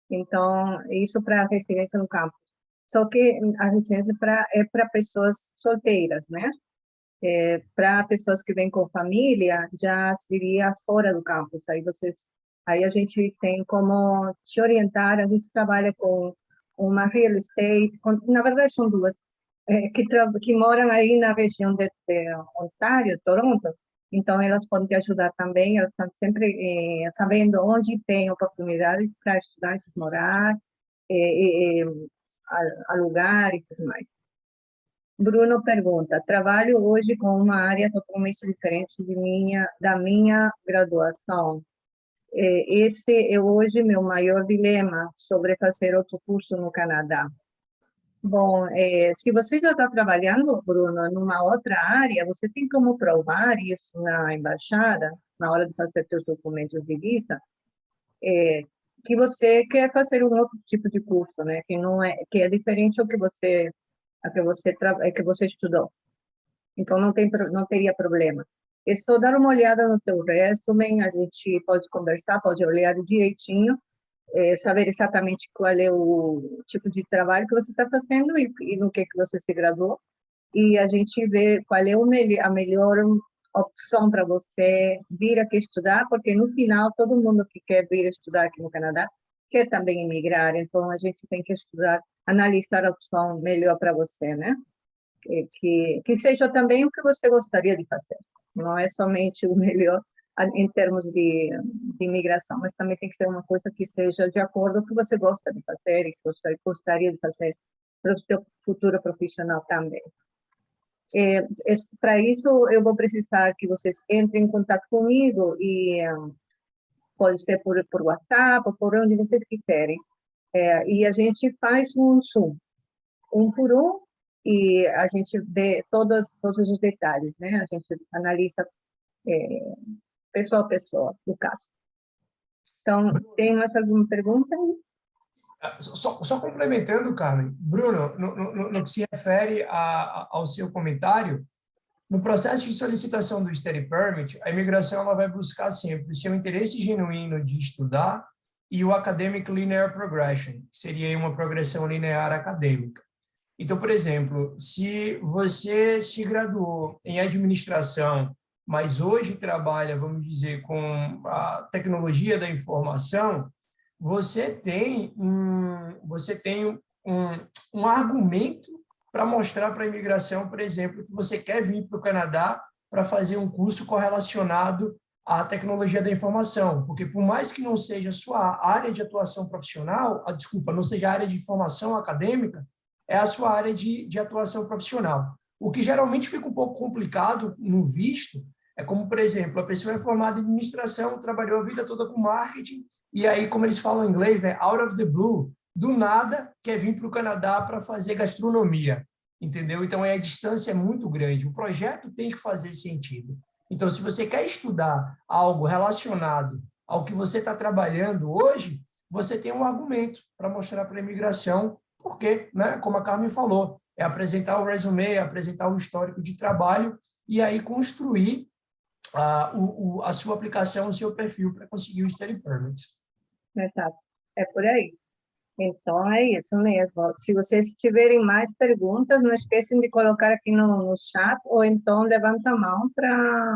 Então, isso para a residência no campus. Só que a residência é para pessoas solteiras, né? Para pessoas que vêm com família, já seria fora do campus. Aí a gente tem como te orientar. A gente trabalha com uma real estate, na verdade são duas, que moram aí na região de Ontário, Toronto. Então elas podem te ajudar também. Elas estão sempre sabendo onde tem oportunidades para estudar, morar, alugar e tudo mais. Bruno pergunta: trabalho hoje com uma área totalmente diferente da minha graduação. Esse é hoje meu maior dilema sobre fazer outro curso no Canadá. Bom, se você já está trabalhando, Bruno, numa outra área, você tem como provar isso na embaixada, na hora de fazer seus documentos de visa, que você quer fazer um outro tipo de curso, né? Que é diferente ao que você estudou. Então não teria problema. É só dar uma olhada no teu resume, a gente pode conversar, pode olhar direitinho, saber exatamente qual é o tipo de trabalho que você está fazendo e no que você se graduou, e a gente vê qual é a melhor opção para você vir aqui estudar, porque no final todo mundo que quer vir estudar aqui no Canadá quer também emigrar, então a gente tem que estudar, analisar a opção melhor para você, né? Que seja também o que você gostaria de fazer. Não é somente o melhor em termos de imigração, mas também tem que ser uma coisa que seja de acordo com o que você gosta de fazer e que você gostaria de fazer para o seu futuro profissional também. Para isso, eu vou precisar que vocês entrem em contato comigo e pode ser por WhatsApp ou por onde vocês quiserem. E a gente faz um Zoom, um por um, e a gente vê todos os detalhes, né? A gente analisa pessoa a pessoa o caso. Então, tem mais alguma pergunta? Só complementando, Carmen, Bruno, no que se refere ao seu comentário, no processo de solicitação do Study Permit, a imigração ela vai buscar sempre o seu interesse genuíno de estudar e o Academic Linear Progression, que seria uma progressão linear acadêmica. Então, por exemplo, se você se graduou em administração, mas hoje trabalha, vamos dizer, com a tecnologia da informação, você tem um argumento para mostrar para a imigração, por exemplo, que você quer vir para o Canadá para fazer um curso correlacionado à tecnologia da informação, porque por mais que não seja a sua área de atuação profissional, não seja a área de formação acadêmica, é a sua área de atuação profissional. O que geralmente fica um pouco complicado no visto é como, por exemplo, a pessoa é formada em administração, trabalhou a vida toda com marketing, e aí, como eles falam em inglês, né, out of the blue, do nada, quer vir para o Canadá para fazer gastronomia, entendeu? Então, a distância é muito grande. O projeto tem que fazer sentido. Então, se você quer estudar algo relacionado ao que você está trabalhando hoje, você tem um argumento para mostrar para a imigração, porque, né, como a Carmen falou, é apresentar o resume, é apresentar o histórico de trabalho e aí construir a sua aplicação, o seu perfil para conseguir o Study Permit. Exato, é por aí. Então, é isso mesmo. Se vocês tiverem mais perguntas, não esqueçam de colocar aqui no chat, ou então levanta a mão para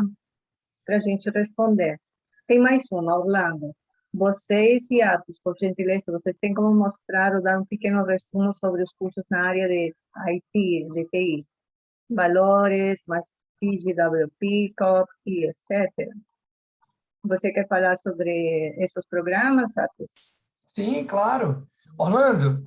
a gente responder. Tem mais uma, Orlando. Vocês e Atos, por gentileza, vocês têm como mostrar ou dar um pequeno resumo sobre os cursos na área de IT, de TI, valores, mais PGWP, COP, etc. Você quer falar sobre esses programas, Atos? Sim, claro. Orlando,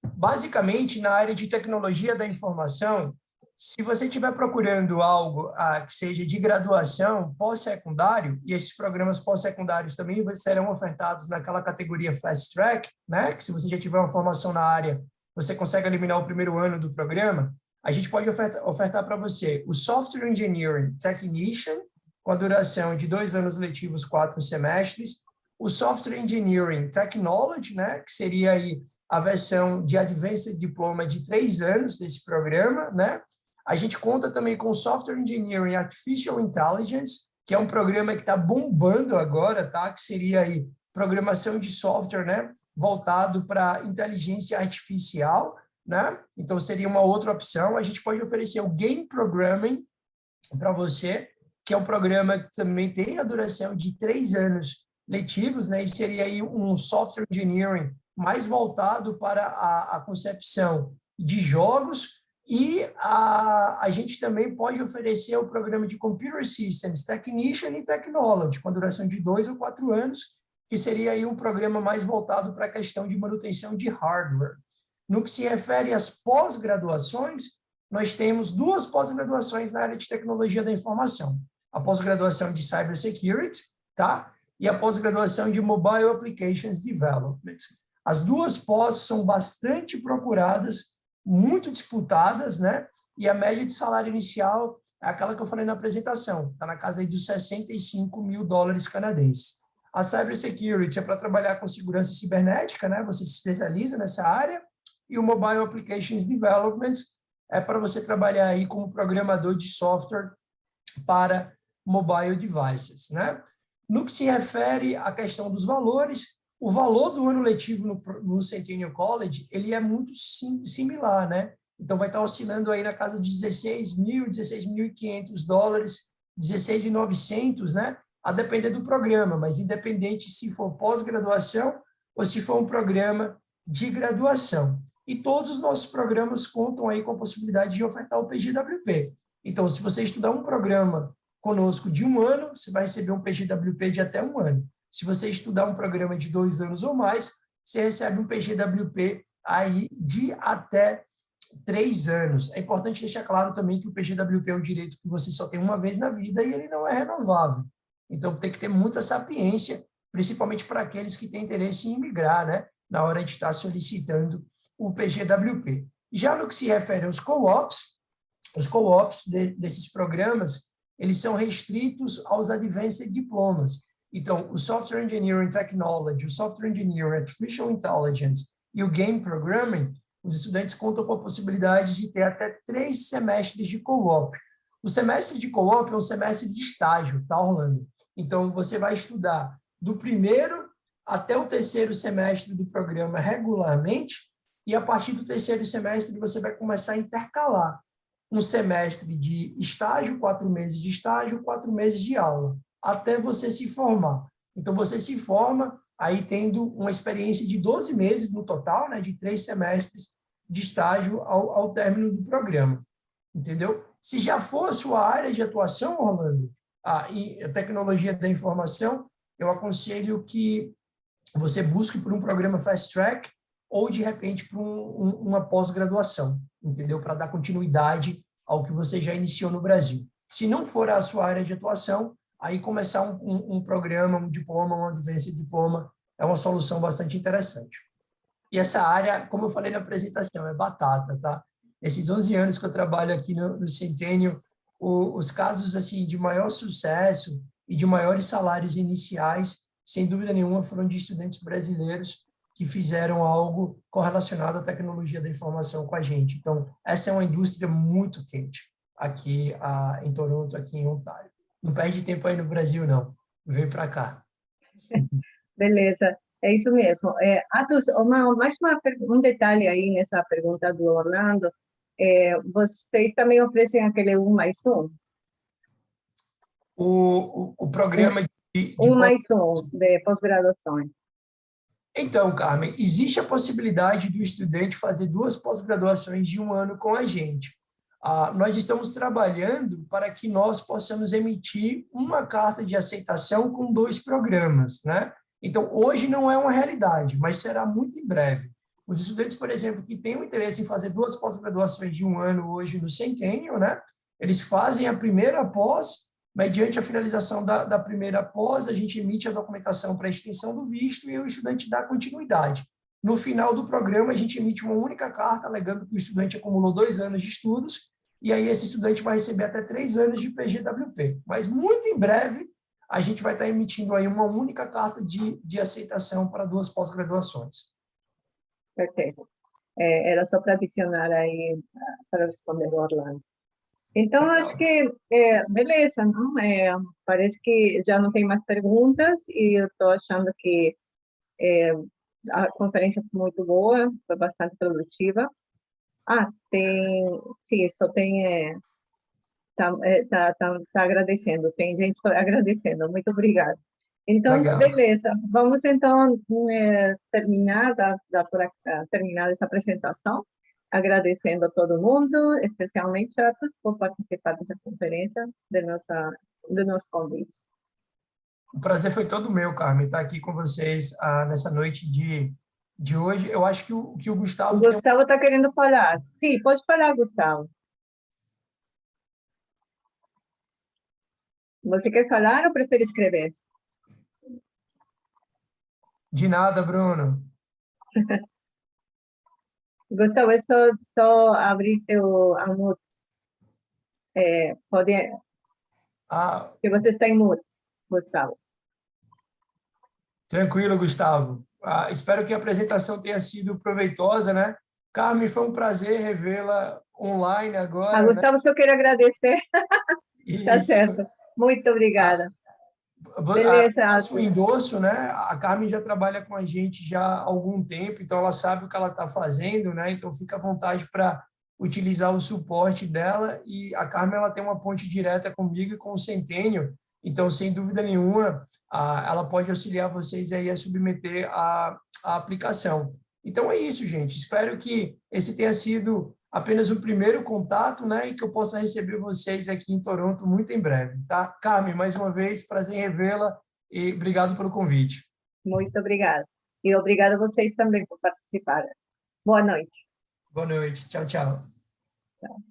basicamente, na área de tecnologia da informação, se você estiver procurando algo que seja de graduação pós-secundário, e esses programas pós-secundários também serão ofertados naquela categoria Fast Track, né? Que se você já tiver uma formação na área, você consegue eliminar o primeiro ano do programa, a gente pode ofertar para você o Software Engineering Technician, com a duração de 2 anos letivos, 4 semestres, o Software Engineering Technology, né, que seria aí a versão de Advanced Diploma de 3 anos desse programa, né? A gente conta também com o Software Engineering Artificial Intelligence, que é um programa que está bombando agora, tá? Que seria aí programação de software, né, voltado para inteligência artificial, né? Então seria uma outra opção. A gente pode oferecer o Game Programming, para você, que é um programa que também tem a duração de 3 anos letivos, né? E seria aí um software engineering mais voltado para a concepção de jogos, e a gente também pode oferecer o programa de Computer Systems Technician e Technology, com a duração de 2 ou 4 anos, que seria aí um programa mais voltado para a questão de manutenção de hardware. No que se refere às pós-graduações, nós temos 2 pós-graduações na área de tecnologia da informação. A pós-graduação de Cybersecurity, tá? E a pós-graduação de Mobile Applications Development. As 2 pós são bastante procuradas, muito disputadas, né? E a média de salário inicial é aquela que eu falei na apresentação, está na casa aí dos $65 mil canadenses. A Cybersecurity é para trabalhar com segurança cibernética, né? Você se especializa nessa área. E o Mobile Applications Development é para você trabalhar aí como programador de software para mobile devices, né? No que se refere à questão dos valores, o valor do ano letivo no Centennial College, ele é muito similar, né? Então, vai estar oscilando aí na casa de $16.000, $16.500, $16.900, né? A depender do programa, mas independente se for pós-graduação ou se for um programa de graduação. E todos os nossos programas contam aí com a possibilidade de ofertar o PGWP. Então, se você estudar um programa conosco de 1 ano, você vai receber um PGWP de até 1 ano. Se você estudar um programa de 2 anos ou mais, você recebe um PGWP aí de até 3 anos. É importante deixar claro também que o PGWP é um direito que você só tem uma vez na vida e ele não é renovável. Então, tem que ter muita sapiência, principalmente para aqueles que têm interesse em migrar, né, na hora de estar solicitando o PGWP. Já no que se refere aos co-ops, os co-ops desses programas, eles são restritos aos advanced diplomas. Então, o Software Engineering Technology, o Software Engineering Artificial Intelligence e o Game Programming, os estudantes contam com a possibilidade de ter até 3 semestres de co-op. O semestre de co-op é um semestre de estágio, tá, Orlando? Então, você vai estudar do primeiro até o 3º semestre do programa regularmente, e a partir do 3º semestre você vai começar a intercalar um semestre de estágio, 4 meses de estágio, 4 meses de aula, até você se formar. Então, você se forma aí tendo uma experiência de 12 meses no total, né, de 3 semestres de estágio ao término do programa, entendeu? Se já for a sua área de atuação, Orlando, a tecnologia da informação, eu aconselho que você busque por um programa Fast Track ou, de repente, por uma pós-graduação, entendeu? Para dar continuidade ao que você já iniciou no Brasil. Se não for a sua área de atuação, aí começar um programa, um diploma, um advanced diploma, é uma solução bastante interessante. E essa área, como eu falei na apresentação, é batata, tá? Esses 11 anos que eu trabalho aqui no Centennial, os casos assim de maior sucesso e de maiores salários iniciais, sem dúvida nenhuma, foram de estudantes brasileiros que fizeram algo correlacionado à tecnologia da informação com a gente. Então, essa é uma indústria muito quente aqui em Toronto, aqui em Ontário. Não perde tempo aí no Brasil, não. Vem para cá. Beleza, é isso mesmo. Atos, um detalhe aí nessa pergunta do Orlando. Vocês também oferecem aquele 1+1? O programa de 1+1 de pós-graduação. Então, Carmen, existe a possibilidade do estudante fazer 2 pós-graduações de 1 ano com a gente. Nós estamos trabalhando para que nós possamos emitir uma carta de aceitação com 2 programas, né? Então, hoje não é uma realidade, mas será muito em breve. Os estudantes, por exemplo, que têm o interesse em fazer 2 pós-graduações de 1 ano hoje no Centennial, né? Eles fazem a primeira pós. Mediante a finalização da primeira pós, a gente emite a documentação para a extensão do visto e o estudante dá continuidade. No final do programa, a gente emite uma única carta alegando que o estudante acumulou 2 anos de estudos, e aí esse estudante vai receber até 3 anos de PGWP. Mas muito em breve, a gente vai estar emitindo aí uma única carta de aceitação para 2 pós-graduações. Perfeito. Era só para adicionar aí, para responder o Orlando. Então, Legal. acho que, beleza, não? Parece que já não tem mais perguntas e eu estou achando que a conferência foi muito boa, foi bastante produtiva. Sim, só tem Tá agradecendo, tem gente agradecendo, muito obrigada. Então, Legal. beleza, vamos então terminar, terminar essa apresentação, agradecendo a todo mundo, especialmente a todos por participar dessa conferência, do nosso convite. O prazer foi todo meu, Carmen, estar aqui com vocês nessa noite de hoje. Eu acho que o O Gustavo Gustavo está querendo falar. Sim, pode falar, Gustavo. Você quer falar ou prefere escrever? De nada, Bruno. Gustavo, é só abrir teu mute. Pode, Ah, que você está em mute, Gustavo. tranquilo, Gustavo. Espero que a apresentação tenha sido proveitosa, né? Carmen, foi um prazer revê-la online agora, né? Gustavo, só quero agradecer. Tá Isso. certo. Muito Ah, obrigada. Beleza, faço um endosso, né? A Carmen já trabalha com a gente já há algum tempo, então ela sabe o que ela está fazendo, né? Então fica à vontade para utilizar o suporte dela, e a Carmen ela tem uma ponte direta comigo e com o Centênio, então sem dúvida nenhuma ela pode auxiliar vocês aí a submeter a aplicação. Então é isso, gente. Espero que esse tenha sido apenas o primeiro contato, né, e que eu possa receber vocês aqui em Toronto muito em breve, tá? Carmen, mais uma vez, prazer em revê-la e obrigado pelo convite. muito obrigada. E obrigada a vocês também por participar. Boa noite. Boa noite. Tchau, tchau. Tchau.